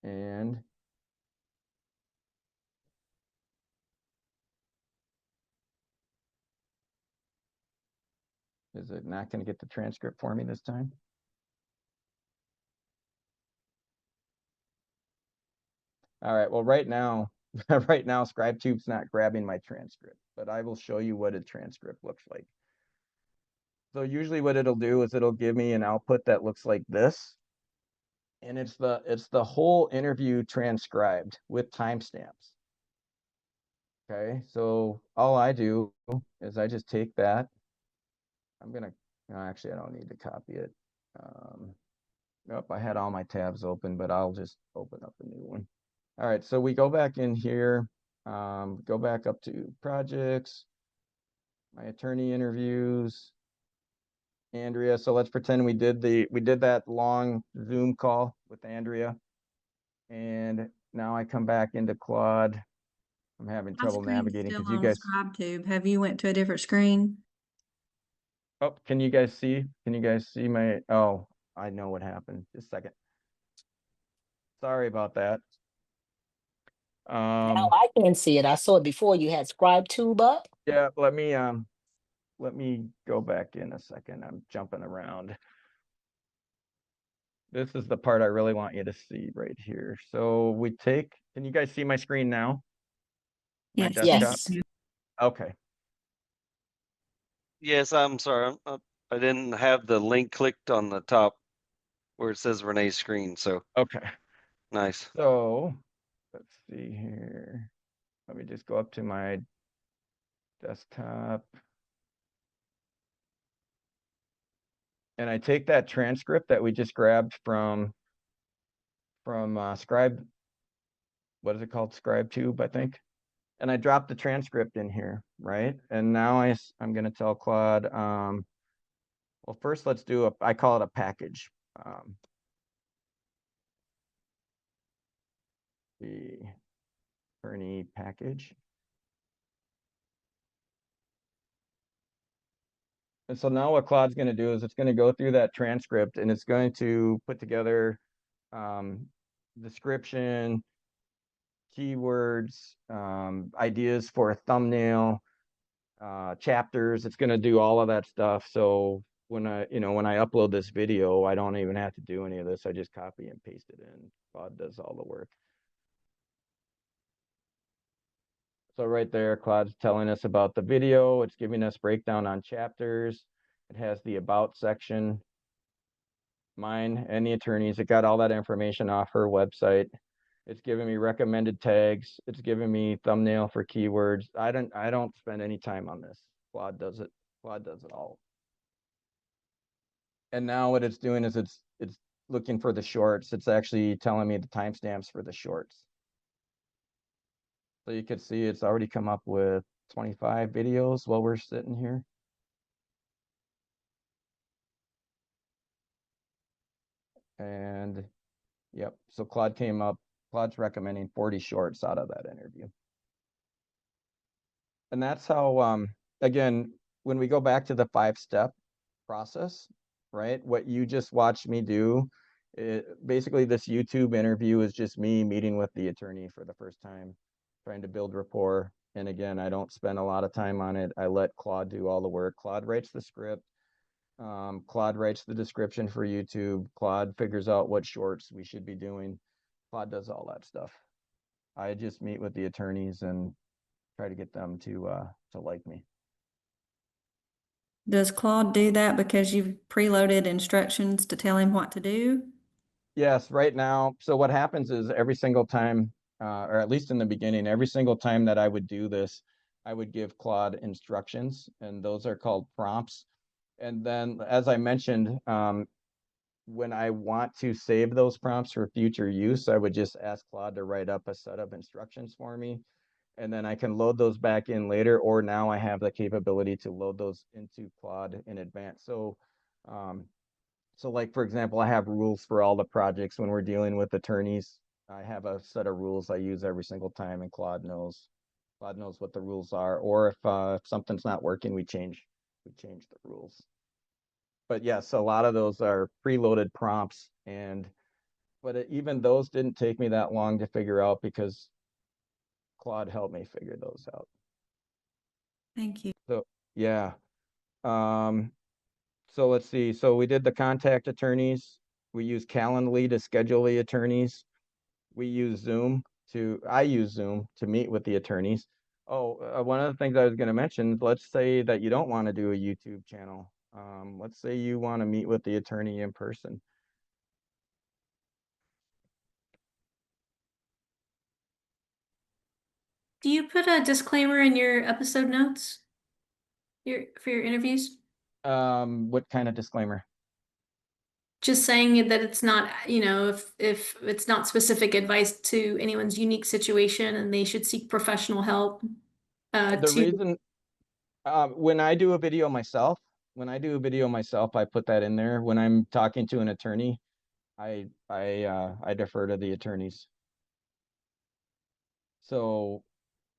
And is it not going to get the transcript for me this time? All right, well, right now, ScribeTube's not grabbing my transcript, but I will show you what a transcript looks like. So usually what it'll do is it'll give me an output that looks like this. And it's the whole interview transcribed with timestamps. Okay, so all I do is I just take that. No, actually, I don't need to copy it. Nope, I had all my tabs open, but I'll just open up a new one. All right, so we go back in here, go back up to projects, my attorney interviews, Andrea. So let's pretend we did that long Zoom call with Andrea. And now I come back into Claude. I'm having my trouble screen's navigating still because you on guys. ScribeTube. Have you went to a different screen? Oh, can you guys see? Can you guys see my? Oh, I know what happened. Just a second. Sorry about that. Now I can see it. I saw it before you had ScribeTube up. Yeah, let me go back in a second. I'm jumping around. This is the part I really want you to see right here. So can you guys see my screen now? My Yes. desktop? Yes. Okay. Yes, I'm sorry. I didn't have the link clicked on the top where it says Renee's screen. So Okay. nice. So let's see here. Let me just go up to my desktop. And I take that transcript that we just grabbed from Scribe what is it called? ScribeTube, I think. And I dropped the transcript in here, right? And now I'm going to tell Claude, well, first let's do I call it a package. The attorney package. And so now what Claude's going to do is it's going to go through that transcript and it's going to put together description, keywords, ideas for a thumbnail, chapters. It's going to do all of that stuff. So when I upload this video, I don't even have to do any of this. I just copy and paste it in. Claude does all the work. So right there, Claude's telling us about the video. It's giving us breakdown on chapters. It has the about section, mine and the attorneys. It got all that information off her website. It's giving me recommended tags. It's giving me thumbnail for keywords. I don't spend any time on this. Claude does it. Claude does it all. And now what it's doing is it's looking for the shorts. It's actually telling me the timestamps for the shorts. So you could see it's already come up with 25 videos while we're sitting here. And yep, so Claude's recommending 40 shorts out of that interview. And that's how, again, when we go back to the 5-step process, right? What you just watched me do, basically this YouTube interview is just me meeting with the attorney for the first time, trying to build rapport. And again, I don't spend a lot of time on it. I let Claude do all the work. Claude writes the script. Claude writes the description for YouTube. Claude figures out what shorts we should be doing. Claude does all that stuff. I just meet with the attorneys and try to get them to like me. Does Claude do that because you've preloaded instructions to tell him what to do? Yes, right now. So what happens is every single time, or at least in the beginning, every single time that I would do this, I would give Claude instructions, and those are called prompts. And then, as I mentioned, when I want to save those prompts for future use, I would just ask Claude to write up a set of instructions for me. And then I can load those back in later, or now I have the capability to load those into Claude in advance. So, like, for example, I have rules for all the projects when we're dealing with attorneys. I have a set of rules I use every single time, and Claude knows what the rules are. Or if something's not working, we change the rules. But yes, a lot of those are preloaded prompts, but even those didn't take me that long to figure out because Claude helped me figure those out. Thank you. So yeah. So let's see. So we did the contact attorneys. We use Calendly to schedule the attorneys. I use Zoom to meet with the attorneys. Oh, one of the things I was going to mention, let's say that you don't want to do a YouTube channel. Let's say you want to meet with the attorney in person. Do you put a disclaimer in your episode notes? For your interviews? What kind of disclaimer? Just saying that it's not, if it's not specific advice to anyone's unique situation and they should seek professional help. The reason, when I do a video myself, I put that in there. When I'm talking to an attorney, I defer to the attorneys. So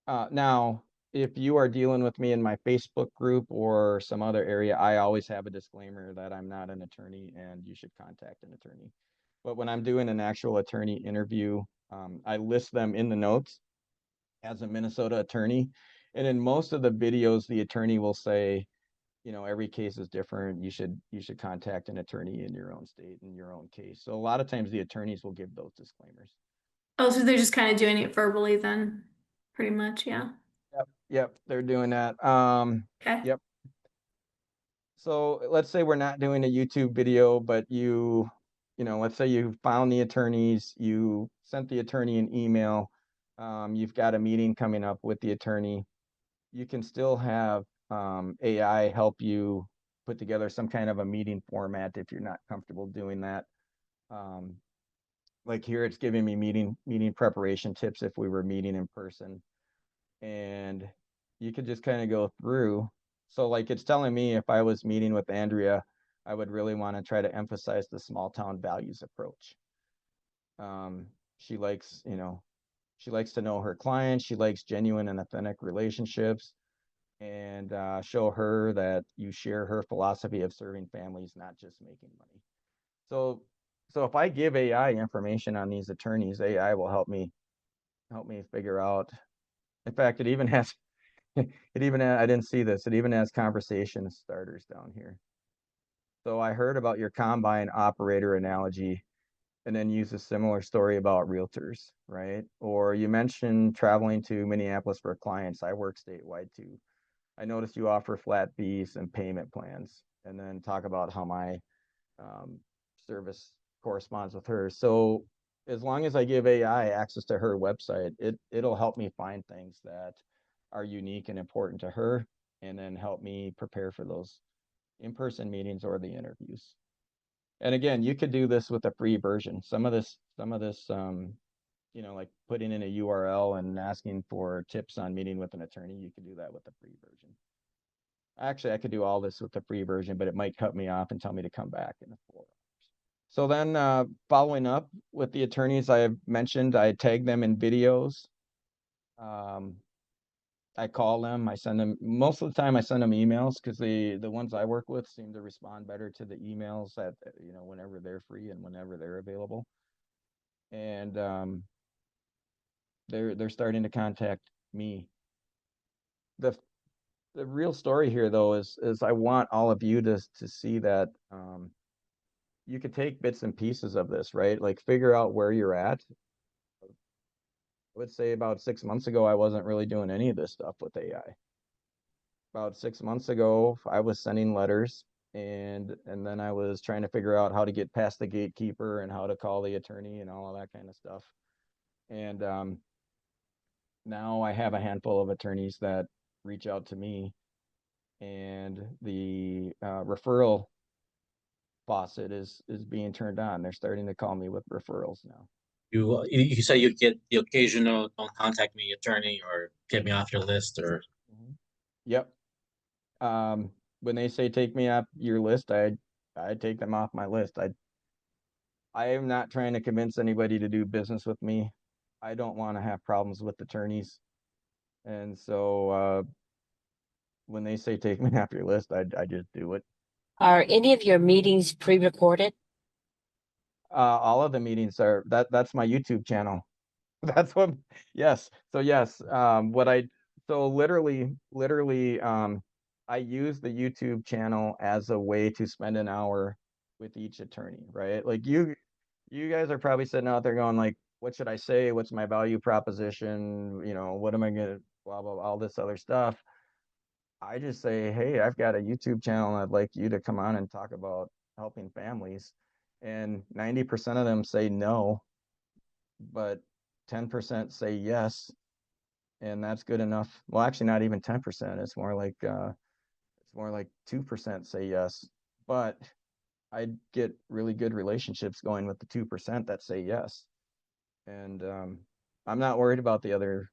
now, if you are dealing with me in my Facebook group or some other area, I always have a disclaimer that I'm not an attorney and you should contact an attorney. But when I'm doing an actual attorney interview, I list them in the notes as a Minnesota attorney. And in most of the videos, the attorney will say, every case is different. You should contact an attorney in your own state in your own case. So a lot of times the attorneys will give those disclaimers. Oh, so they're just kind of doing it verbally then, pretty much, yeah. Yep, they're doing that. Okay. Yep. So let's say we're not doing a YouTube video, but let's say you found the attorneys, you sent the attorney an email, you've got a meeting coming up with the attorney. You can still have AI help you put together some kind of a meeting format if you're not comfortable doing that. like here it's giving me meeting preparation tips if we were meeting in person. And you could just kind of go through. So like it's telling me if I was meeting with Andrea, I would really want to try to emphasize the small town values approach. She likes, she likes to know her clients. She likes genuine and authentic relationships, and show her that you share her philosophy of serving families, not just making money. So, so if I give AI information on these attorneys, AI will help me figure out. In fact, it even has, I didn't see this. It even has conversation starters down here. So I heard about your combine operator analogy, and then use a similar story about realtors, right? Or you mentioned traveling to Minneapolis for clients. I work statewide too. I noticed you offer flat fees and payment plans, and then talk about how my um, service corresponds with hers. So as long as I give AI access to her website, it'll help me find things that are unique and important to her, and then help me prepare for those in-person meetings or the interviews. And again, you could do this with a free version. Some of this, like putting in a URL and asking for tips on meeting with an attorney, you could do that with the free version. Actually, I could do all this with the free version, but it might cut me off and tell me to come back in 4 hours. So then following up with the attorneys I have mentioned, I tag them in videos. I call them, I send them, most of the time I send them emails, because the ones I work with seem to respond better to the emails at, whenever they're free and whenever they're available. And they're starting to contact me. The real story here though is I want all of you to see that you could take bits and pieces of this, right? Like figure out where you're at. I would say about 6 months ago, I wasn't really doing any of this stuff with AI. About 6 months ago, I was sending letters, and then I was trying to figure out how to get past the gatekeeper and how to call the attorney and all of that kind of stuff. And now I have a handful of attorneys that reach out to me, and the referral faucet is being turned on. They're starting to call me with referrals now. You say you get the occasional "don't contact me" attorney, or "get me off your list," or Yep. When they say take me off your list, I take them off my list. I am not trying to convince anybody to do business with me. I don't want to have problems with attorneys. And so when they say take me off your list, I just do it. Are any of your meetings pre-recorded? All of the meetings are that's my YouTube channel. That's what, yes. So yes, literally, I use the YouTube channel as a way to spend an hour with each attorney, right? Like you guys are probably sitting out there going like, what should I say? What's my value proposition? What am I gonna, blah, blah, blah, all this other stuff. I just say, hey, I've got a YouTube channel, and I'd like you to come on and talk about helping families. And 90% of them say no, but 10% say yes, and that's good enough. Well, actually, not even 10%. It's more like 2% say yes. But I get really good relationships going with the 2% that say yes, and I'm not worried about the other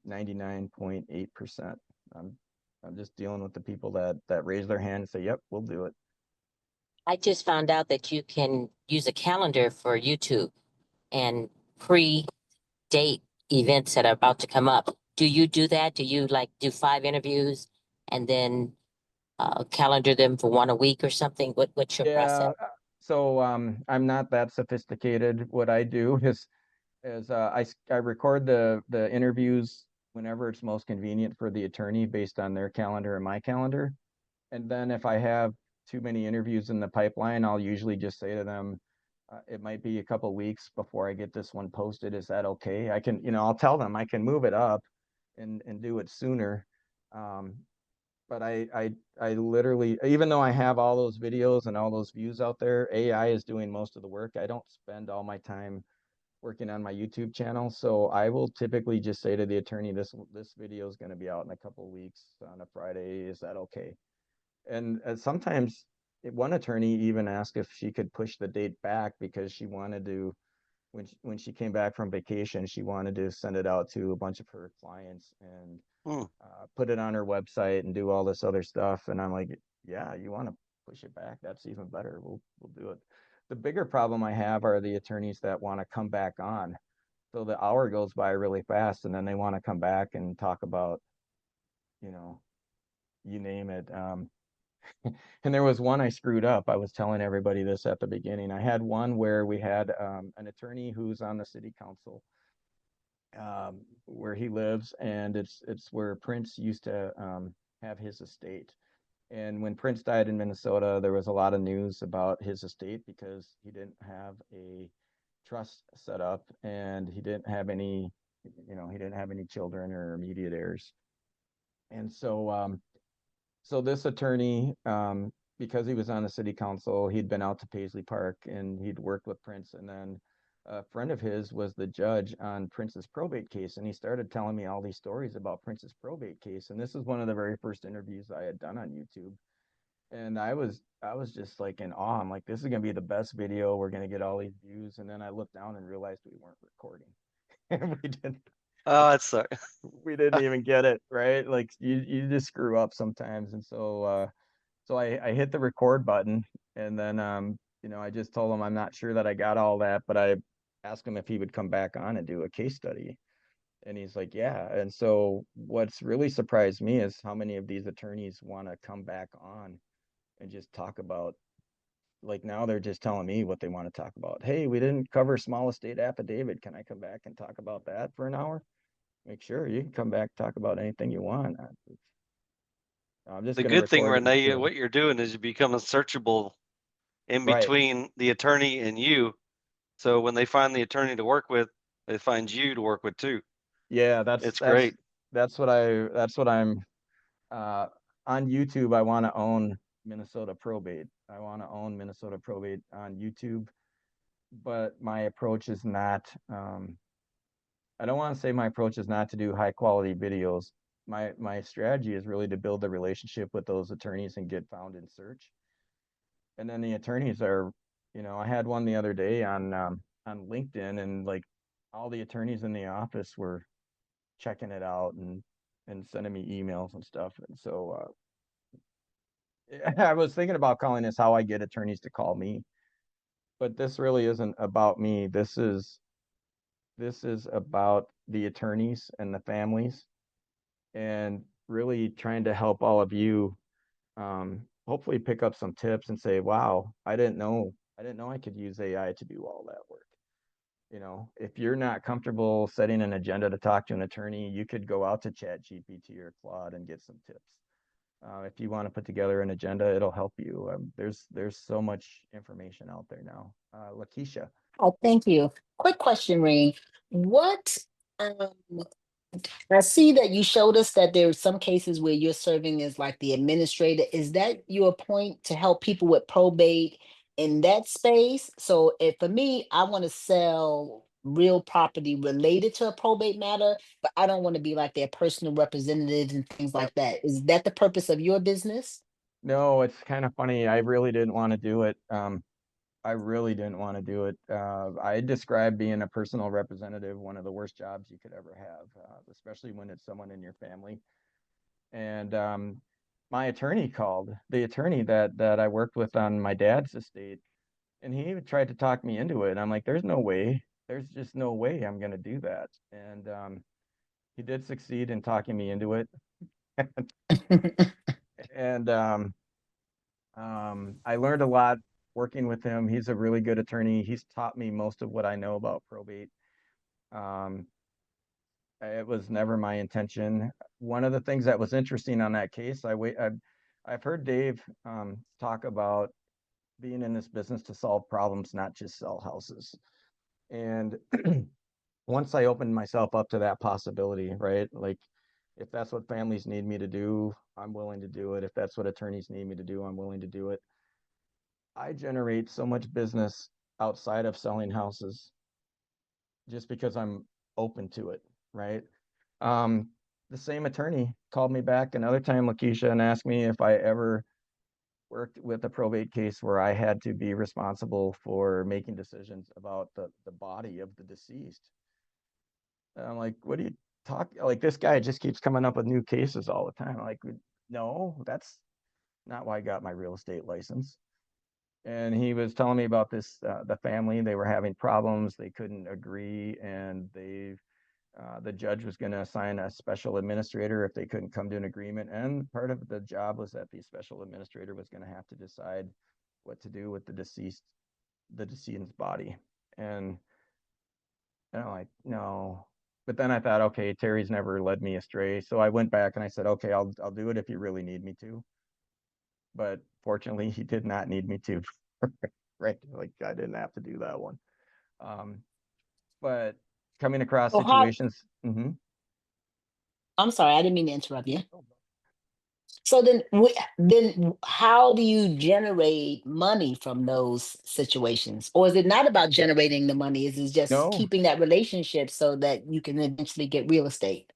99.8%. I'm just dealing with the people that raise their hand and say, "Yep, we'll do it." I just found out that you can use a calendar for YouTube and pre-date events that are about to come up. Do you do that? Do you like do 5 interviews and then calendar them for 1 a week or something? What's your process? Yeah. So I'm not that sophisticated. What I do is I record the interviews whenever it's most convenient for the attorney based on their calendar and my calendar. And then if I have too many interviews in the pipeline, I'll usually just say to them, it might be a couple weeks before I get this one posted. Is that okay? I can, I'll tell them I can move it up and do it sooner. But I literally, even though I have all those videos and all those views out there, AI is doing most of the work. I don't spend all my time working on my YouTube channel. So I will typically just say to the attorney, this video is going to be out in a couple of weeks on a Friday. Is that okay? And sometimes one attorney even asked if she could push the date back because she wanted to when she came back from vacation, she wanted to send it out to a bunch of her clients and put it on her website and do all this other stuff. And I'm like, yeah, you want to push it back? That's even better. We'll do it. The bigger problem I have are the attorneys that want to come back on. So the hour goes by really fast, and then they want to come back and talk about, you know, you name it. And there was one I screwed up. I was telling everybody this at the beginning. I had one where we had an attorney who's on the city council where he lives, and it's where Prince used to have his estate. And when Prince died in Minnesota, there was a lot of news about his estate because he didn't have a trust set up, and he didn't have any, he didn't have any children or immediate heirs. And so so this attorney, because he was on the city council, he'd been out to Paisley Park and he'd worked with Prince. And then a friend of his was the judge on Prince's probate case. And he started telling me all these stories about Prince's probate case. And this is one of the very first interviews I had done on YouTube. And I was just like in awe. I'm like, this is going to be the best video. We're going to get all these views. And then I looked down and realized we weren't recording. And we didn't. Oh, that sucks. We didn't even get it right. Like you just screw up sometimes. And so I hit the record button, and then I just told him I'm not sure that I got all that, but I asked him if he would come back on and do a case study. And he's like, yeah. And so what's really surprised me is how many of these attorneys want to come back on and just talk about, like, now they're just telling me what they want to talk about. Hey, we didn't cover small estate affidavit. Can I come back and talk about that for an hour? Make sure you can come back, talk about anything you want. I'm just The going to good thing, record it. Renee, what you're doing is you become searchable in Right. between the attorney and you. So when they find the attorney to work with, they find you to work with too. Yeah, It's great. That's what I'm on YouTube. I want to own Minnesota probate. I want to own Minnesota probate on YouTube, but my approach is not I don't want to say my approach is not to do high quality videos. My strategy is really to build a relationship with those attorneys and get found in search. And then the attorneys are, I had one the other day on LinkedIn, and like all the attorneys in the office were checking it out and sending me emails and stuff. And so I was thinking about calling this how I get attorneys to call me, but this really isn't about me. This is about the attorneys and the families, and really trying to help all of you hopefully pick up some tips and say, wow, I didn't know I could use AI to do all that work. If you're not comfortable setting an agenda to talk to an attorney, you could go out to ChatGPT or Claude and get some tips. If you want to put together an agenda, it'll help you. There's so much information out there now. Lakeisha. Oh, thank you. Quick question, Reine. What, um, I see that you showed us that there are some cases where you're serving as like the administrator. Is that your point, to help people with probate in that space? So if for me, I want to sell real property related to a probate matter, but I don't want to be like their personal representative and things like that. Is that the purpose of your business? No, it's kind of funny. I really didn't want to do it. I really didn't want to do it. I describe being a personal representative one of the worst jobs you could ever have, especially when it's someone in your family. And my attorney called, the attorney that I worked with on my dad's estate, and he tried to talk me into it. And I'm like, there's no way. There's just no way I'm going to do that. And he did succeed in talking me into it. And I learned a lot working with him. He's a really good attorney. He's taught me most of what I know about probate. It was never my intention. One of the things that was interesting on that case, I've heard Dave talk about being in this business to solve problems, not just sell houses. And once I opened myself up to that possibility, right? Like, if that's what families need me to do, I'm willing to do it. If that's what attorneys need me to do, I'm willing to do it. I generate so much business outside of selling houses just because I'm open to it, right? The same attorney called me back another time, Lakeisha, and asked me if I ever worked with a probate case where I had to be responsible for making decisions about the body of the deceased. And I'm like, what do you talk? Like, this guy just keeps coming up with new cases all the time. I'm like, no, that's not why I got my real estate license. And he was telling me about this, the family, they were having problems, they couldn't agree, and the judge was going to assign a special administrator if they couldn't come to an agreement. And part of the job was that the special administrator was going to have to decide what to do with the decedent's body. And I'm like, no. But then I thought, okay, Terry's never led me astray. So I went back and I said, okay, I'll do it if you really need me to. But fortunately, he did not need me to. Right? Like, I didn't have to do that one. But coming across So how, situations. Mhm. I'm sorry, I didn't mean to interrupt you. So then how do you generate money from those situations? Or is it not about generating the money? Is it just No, keeping that relationship so that you can eventually get real estate?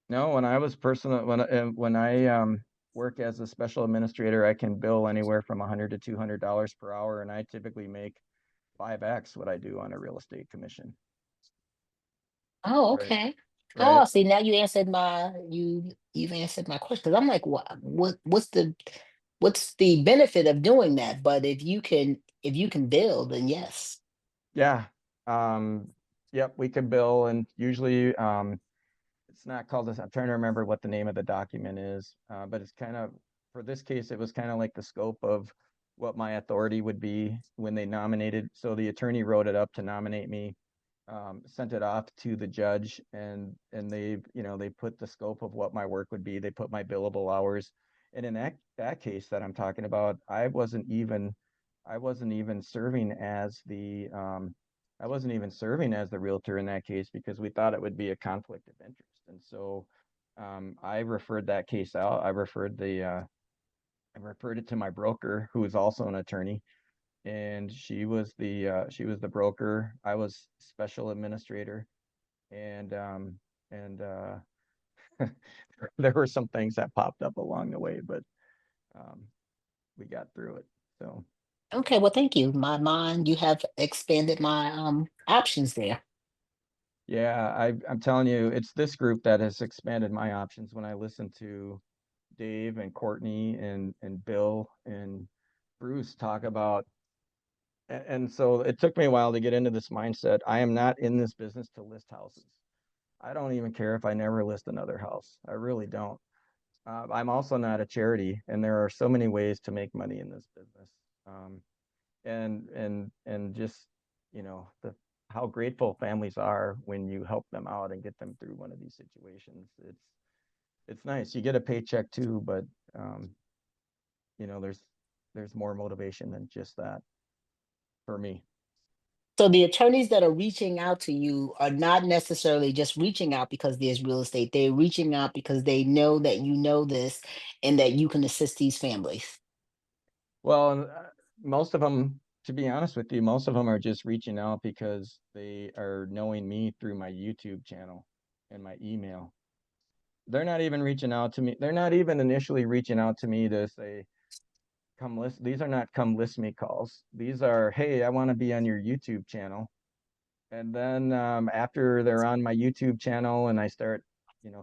no. When I was personal, when I work as a special administrator, I can bill anywhere from $100 to $200 per hour, and I typically make 5x what I do on a real estate commission. Oh, Right. okay. Right. Oh, see, now you've answered my question. 'Cause I'm like, what's the benefit of doing that? But if you can build, then yes. Yeah. Yep. We can bill, and usually it's not called this. I'm trying to remember what the name of the document is, but it's kind of, for this case, it was kind of like the scope of what my authority would be when they nominated. So the attorney wrote it up to nominate me, sent it off to the judge, and they, they put the scope of what my work would be. They put my billable hours, and in that case that I'm talking about, I wasn't even serving as the I wasn't even serving as the realtor in that case because we thought it would be a conflict of interest. And so I referred that case out. I referred it to my broker, who is also an attorney, and she was the broker. I was special administrator, and and there were some things that popped up along the way, but um, we got through it. So Okay, well, thank you. You have expanded my options there. yeah, I'm telling you, it's this group that has expanded my options. When I listen to Dave and Courtney and Bill and Bruce talk about, and so it took me a while to get into this mindset. I am not in this business to list houses. I don't even care if I never list another house. I really don't. I'm also not a charity, and there are so many ways to make money in this business. And just, the how grateful families are when you help them out and get them through one of these situations. It's nice. You get a paycheck too, but um, there's more motivation than just that for me. So the attorneys that are reaching out to you are not necessarily just reaching out because there's real estate. They're reaching out because they know that you know this and that you can assist these families. Well, and, most of them, to be honest with you, most of them are just reaching out because they are knowing me through my YouTube channel and my email. They're not even reaching out to me. They're not even initially reaching out to me to say, come list. These are not come list me calls. These are, hey, I want to be on your YouTube channel. And then after they're on my YouTube channel and I start,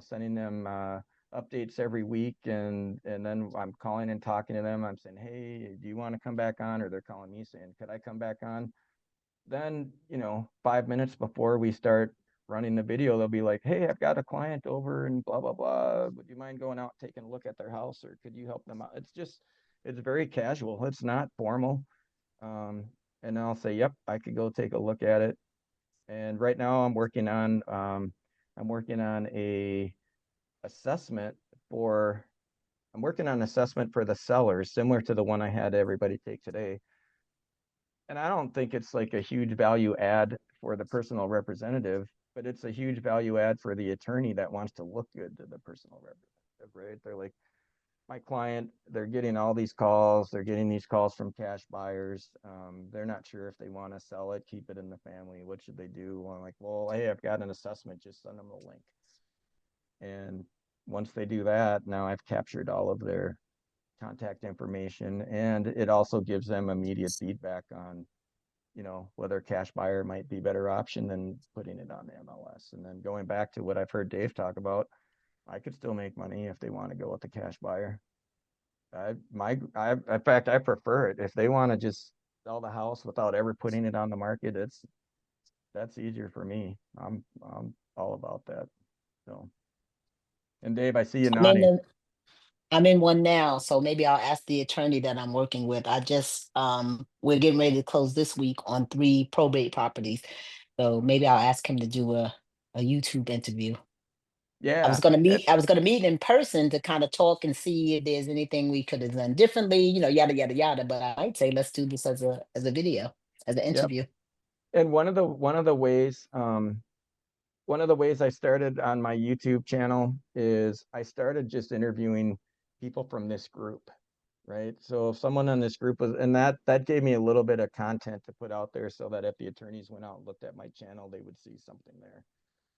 sending them updates every week, and then I'm calling and talking to them. I'm saying, hey, do you want to come back on? Or they're calling me saying, could I come back on? Then, 5 minutes before we start running the video, they'll be like, hey, I've got a client over and blah, blah, blah. Would you mind going out, taking a look at their house, or could you help them out? It's very casual. It's not formal. Um, and I'll say, yep, I could go take a look at it. And right now I'm working on a assessment for I'm working on assessment for the sellers, similar to the one I had everybody take today. And I don't think it's like a huge value add for the personal representative, but it's a huge value add for the attorney that wants to look good to the personal representative, right? They're like, my client, they're getting all these calls. They're getting these calls from cash buyers. They're not sure if they want to sell it, keep it in the family. What should they do? Well, I'm like, well, hey, I've got an assessment. Just send them a link. And once they do that, now I've captured all of their contact information, and it also gives them immediate feedback on, you know, whether cash buyer might be a better option than putting it on the MLS. And then going back to what I've heard Dave talk about, I could still make money if they want to go with the cash buyer. In fact, I prefer it. If they want to just sell the house without ever putting it on the market, that's easier for me. I'm all about that. So, and Dave, I see you I'm in nodding. I'm in one now, so maybe I'll ask the attorney that I'm working with. I just we're getting ready to close this week on 3 probate properties. So maybe I'll ask him to do a YouTube interview. Yeah. I was gonna meet in person to kind of talk and see if there's anything we could have done differently, you know, yada yada yada. But I might say let's do this as a video, as an Yep. interview. And one of the ways I started on my YouTube channel is I started just interviewing people from this group, right? So if someone on this group was, and that gave me a little bit of content to put out there so that if the attorneys went out and looked at my channel, they would see something there.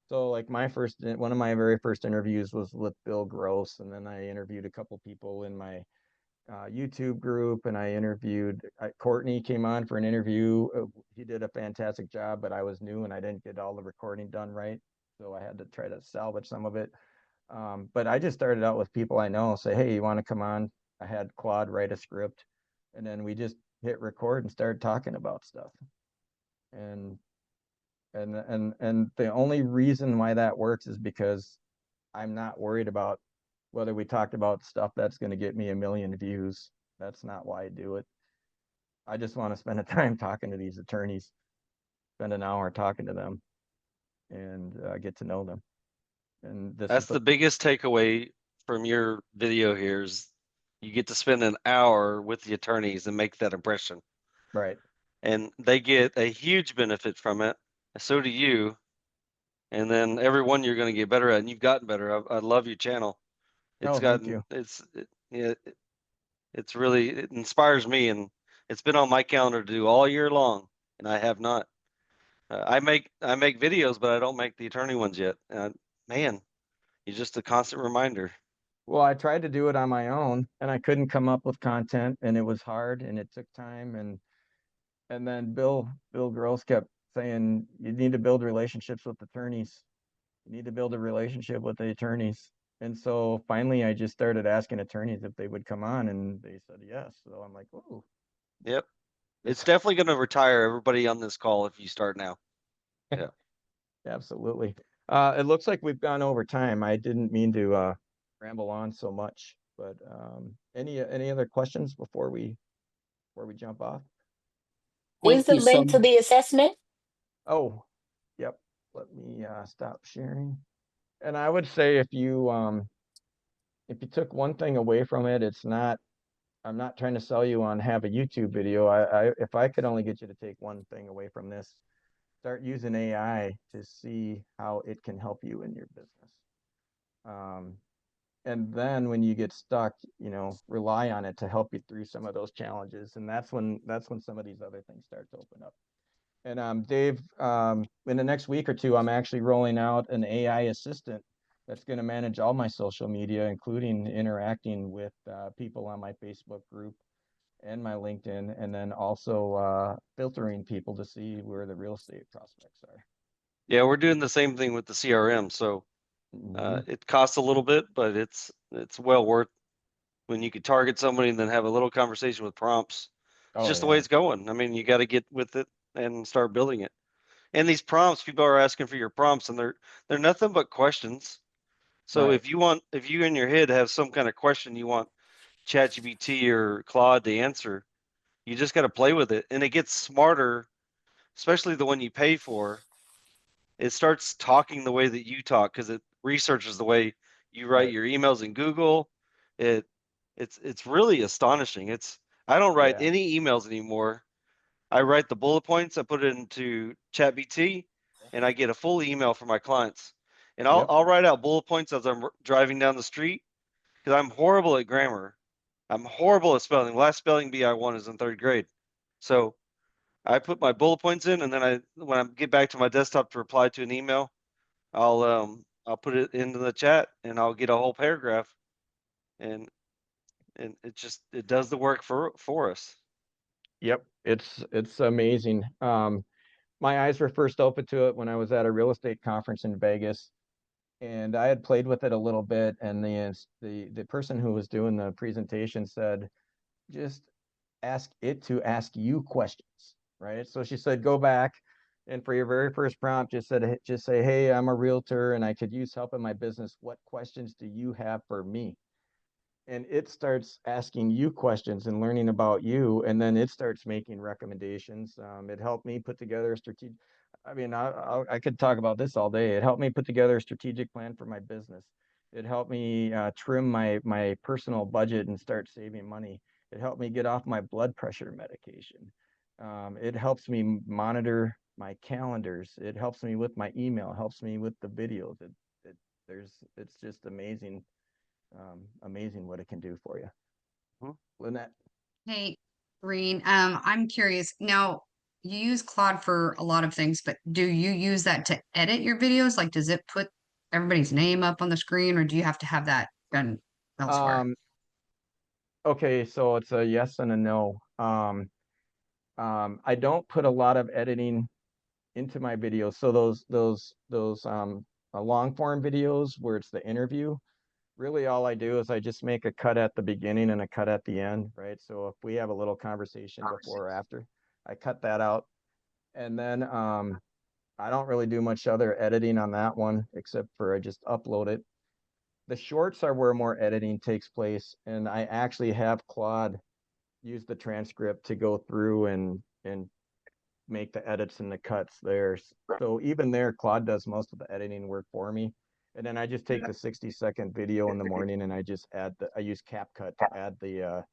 So like one of my very first interviews was with Bill Gross, and then I interviewed a couple people in my YouTube group, and I interviewed Courtney came on for an interview. He did a fantastic job, but I was new and I didn't get all the recording done right, so I had to try to salvage some of it. But I just started out with people I know, say, hey, you want to come on? I had Claude write a script, and then we just hit record and started talking about stuff. And the only reason why that works is because I'm not worried about whether we talked about stuff that's going to get me 1 million views. That's not why I do it. I just want to spend the time talking to these attorneys, spend an hour talking to them, and get to know them. And That's the biggest takeaway from your video here is you get to spend an hour with the attorneys and make that impression. right. And they get a huge benefit from it. So do you. And then every one you're going to get better at, and you've gotten better. I love your channel. It's thank you. It's really, it inspires me, and it's been on my calendar to do all year long, and I have not. I make videos, but I don't make the attorney ones yet. Man, you're just a constant reminder. Well, I tried to do it on my own, and I couldn't come up with content, and it was hard, and it took time. And then Bill Gross kept saying, you need to build relationships with attorneys. You need to build a relationship with the attorneys. And so finally, I just started asking attorneys if they would come on, and they said yes. So I'm like, oh. Yep. It's definitely going to retire everybody on this call if you start now. Yeah. Absolutely. It looks like we've gone over time. I didn't mean to ramble on so much, but any other questions before we jump off? Where's the link to the assessment? Oh, yep. Let me stop sharing. And I would say if you took one thing away from it, I'm not trying to sell you on have a YouTube video. If I could only get you to take one thing away from this, start using AI to see how it can help you in your business. And then when you get stuck, you know, rely on it to help you through some of those challenges. And that's when some of these other things start to open up. And Dave, in the next week or two, I'm actually rolling out an AI assistant that's going to manage all my social media, including interacting with people on my Facebook group and my LinkedIn, and then also filtering people to see where the real estate prospects are. Yeah, we're doing the same thing with the CRM. So it costs a little bit, but it's well worth when you could target somebody and then have a little conversation with prompts. It's just the way it's going. I mean, you got to get with it and start building it. And these prompts, people are asking for your prompts, and they're nothing but questions. So if you in your head have some kind of question you want ChatGPT or Claude to answer, you just got to play with it, and it gets smarter, especially the one you pay for. It starts talking the way that you talk because it researches the way you write your emails in Google. It's really astonishing. I don't write any emails anymore. I write the bullet points, I put it into ChatGPT, and I get a full email from my clients. And I'll write out bullet points as I'm driving down the street because I'm horrible at grammar. I'm horrible at spelling. Last spelling bee I won is in 3rd grade. So I put my bullet points in, and then when I get back to my desktop to reply to an email, I'll put it into the chat, and I'll get a whole paragraph. And and it does the work for us. Yep, it's amazing. My eyes were first open to it when I was at a real estate conference in Vegas, and I had played with it a little bit, and the person who was doing the presentation said, just ask it to ask you questions, right? So she said, go back and for your very first prompt, just say, hey, I'm a realtor and I could use help in my business. What questions do you have for me? And it starts asking you questions and learning about you, and then it starts making recommendations. It helped me put together a strategic. I mean, I could talk about this all day. It helped me put together a strategic plan for my business. It helped me trim my personal budget and start saving money. It helped me get off my blood pressure medication. It helps me monitor my calendars. It helps me with my email. Helps me with the videos. It's just amazing. Amazing what it can do for you. Lynette. Hey, Reine, I'm curious. Now, you use Claude for a lot of things, but do you use that to edit your videos? Like, does it put everybody's name up on the screen, or do you have to have that done elsewhere? Okay, so it's a yes and a no. I don't put a lot of editing into my videos. So those long form videos where it's the interview, really all I do is I just make a cut at the beginning and a cut at the end, right? So if we have a little conversation before or after, I cut that out. And then I don't really do much other editing on that one, except for I just upload it. The shorts are where more editing takes place, and I actually have Claude use the transcript to go through and make the edits and the cuts there. So even there, Claude does most of the editing work for me. And then I just take the 60-second video in the morning and I just I use CapCut to add the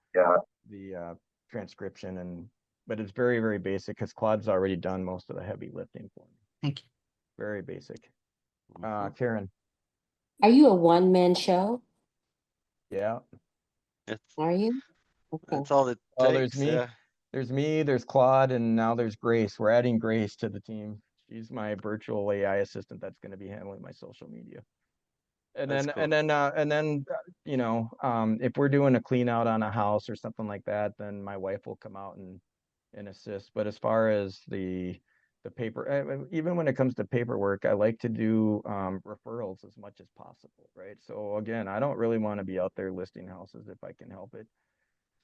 transcription, but it's very, very basic because Claude's already done most of the heavy lifting for me. Thank you. Very basic. Karen. Are you a one-man show? Yeah. Are you? Okay. That's all it takes. Oh, there's me. Yeah. There's me, there's Claude, and now there's Grace. We're adding Grace to the team. She's my virtual AI assistant that's going to be handling my social media. And That's then, cool. and then, you know, if we're doing a clean out on a house or something like that, then my wife will come out and assist. But as far as the paper, even when it comes to paperwork, I like to do referrals as much as possible, right? So again, I don't really want to be out there listing houses if I can help it.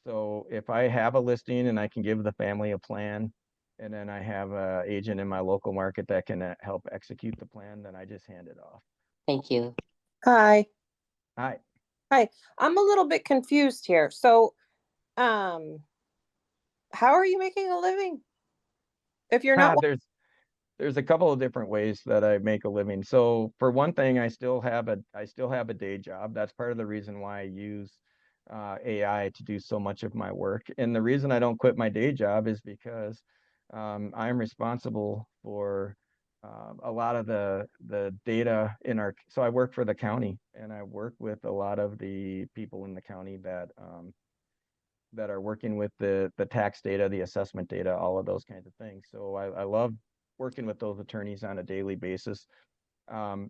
So if I have a listing and I can give the family a plan, and then I have an agent in my local market that can help execute the plan, then I just hand it off. Thank you. Hi. Hi. Hi. I'm a little bit confused here. So, how are you making a living if you're not? There's a couple of different ways that I make a living. So for one thing, I still have a day job. That's part of the reason why I use AI to do so much of my work. And the reason I don't quit my day job is because I'm responsible for a lot of the data so I work for the county, and I work with a lot of the people in the county that are working with the tax data, the assessment data, all of those kinds of things. So I love working with those attorneys on a daily basis. Then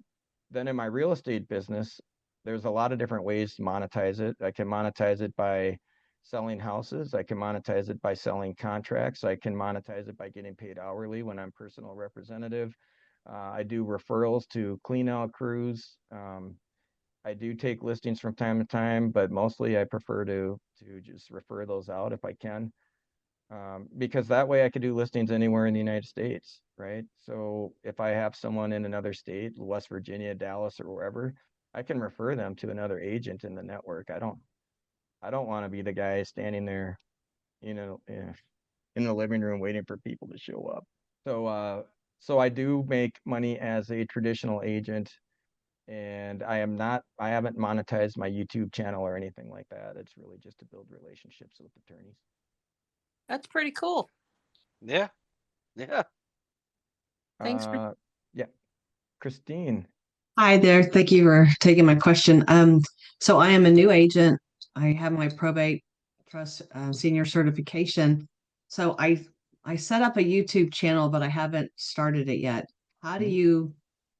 in my real estate business, there's a lot of different ways to monetize it. I can monetize it by selling houses. I can monetize it by selling contracts. I can monetize it by getting paid hourly when I'm personal representative. I do referrals to clean out crews. I do take listings from time to time, but mostly I prefer to just refer those out if I can. Because that way I could do listings anywhere in the United States, right? So if I have someone in another state, West Virginia, Dallas, or wherever, I can refer them to another agent in the network. I don't want to be the guy standing there, you know, in the living room waiting for people to show up. So I do make money as a traditional agent, and I haven't monetized my YouTube channel or anything like that. It's really just to build relationships with attorneys. That's pretty cool. Yeah. Yeah. Thanks for Yeah. Kristine. Hi there. Thank you for taking my question. So I am a new agent. I have my probate trust senior certification. So I set up a YouTube channel, but I haven't started it yet. How do you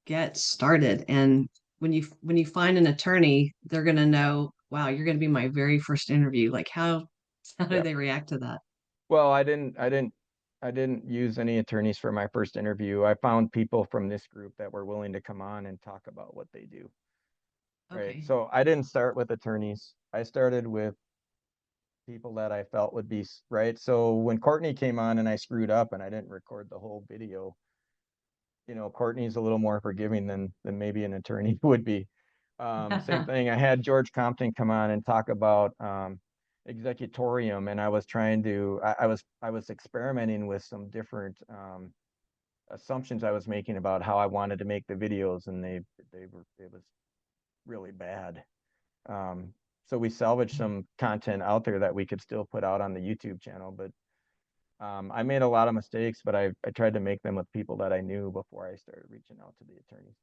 get started? And when you find an attorney, they're going to know wow, you're going to be my very first interview. Like how did Yep. they react to that? Well, I didn't use any attorneys for my first interview. I found people from this group that were willing to come on and talk about what they do. Right. Okay. So I didn't start with attorneys. I started with people that I felt would be right. So when Courtney came on and I screwed up and I didn't record the whole video, Courtney's a little more forgiving than maybe an attorney would be. Same thing. I had George Compton come on and talk about executorium, and I was trying to I was experimenting with some different assumptions I was making about how I wanted to make the videos, and it was really bad. So we salvaged some content out there that we could still put out on the YouTube channel, but I made a lot of mistakes, but I tried to make them with people that I knew before I started reaching out to the attorneys.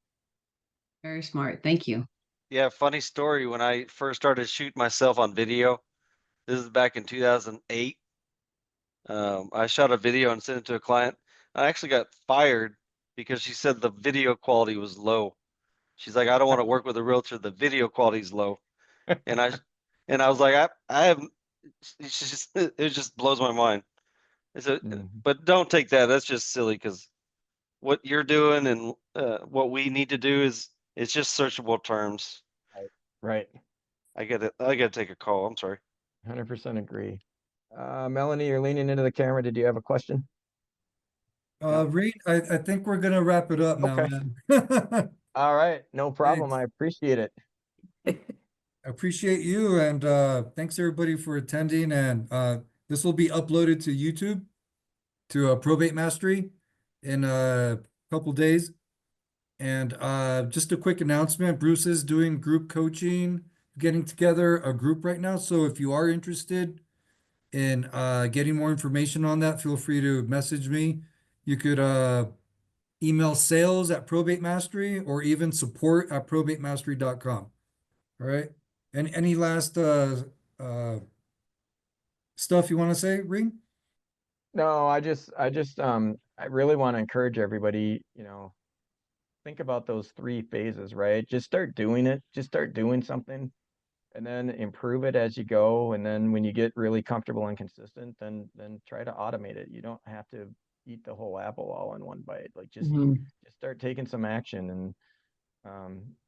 Very smart. Thank you. Yeah, funny story. When I first started shooting myself on video, this is back in 2008. I shot a video and sent it to a client. I actually got fired because she said the video quality was low. She's like, I don't want to work with a realtor. The video quality is low. And I was like, I have, it just blows my mind. But don't take that. That's just silly, because what you're doing and what we need to do it's just searchable terms. Right. I gotta take a call. I'm sorry. 100% agree. Melanie, you're leaning into the camera. Did you have a question? Reine, I think we're gonna wrap it up now, Okay. man. All right. No problem. Thanks. I appreciate it. I appreciate you, and thanks everybody for attending. And this will be uploaded to YouTube to Probate Mastery in a couple days. And just a quick announcement: Bruce is doing group coaching, getting together a group right now. So if you are interested in getting more information on that, feel free to message me. You could email sales@Probate Mastery or even support@probatemastery.com. All right. And any last stuff you want to say, Reine? No, I really want to encourage everybody, think about those 3 phases, right? Just start doing it. Just start doing something, and then improve it as you go. And then when you get really comfortable and consistent, then try to automate it. You don't have to eat the whole apple all in one bite. Like just start taking some action. And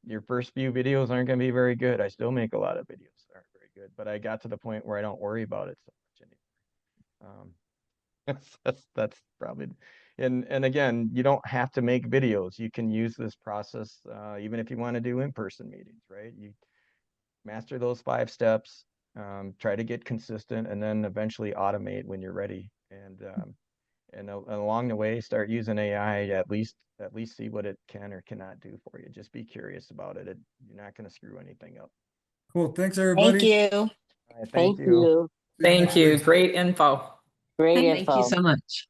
your first few videos aren't going to be very good. I still make a lot of videos that aren't very good, but I got to the point where I don't worry about it so much anymore. That's probably, and again, you don't have to make videos. You can use this process even if you want to do in-person meetings, right? You master those 5 steps, try to get consistent, and then eventually automate when you're ready. And along the way, start using AI. At least see what it can or cannot do for you. Just be curious about it. You're not going to screw anything up. Cool. Thanks, everybody. Thank you. All right, thank you. you. See you next week. Great info. Great Thank you info. so much.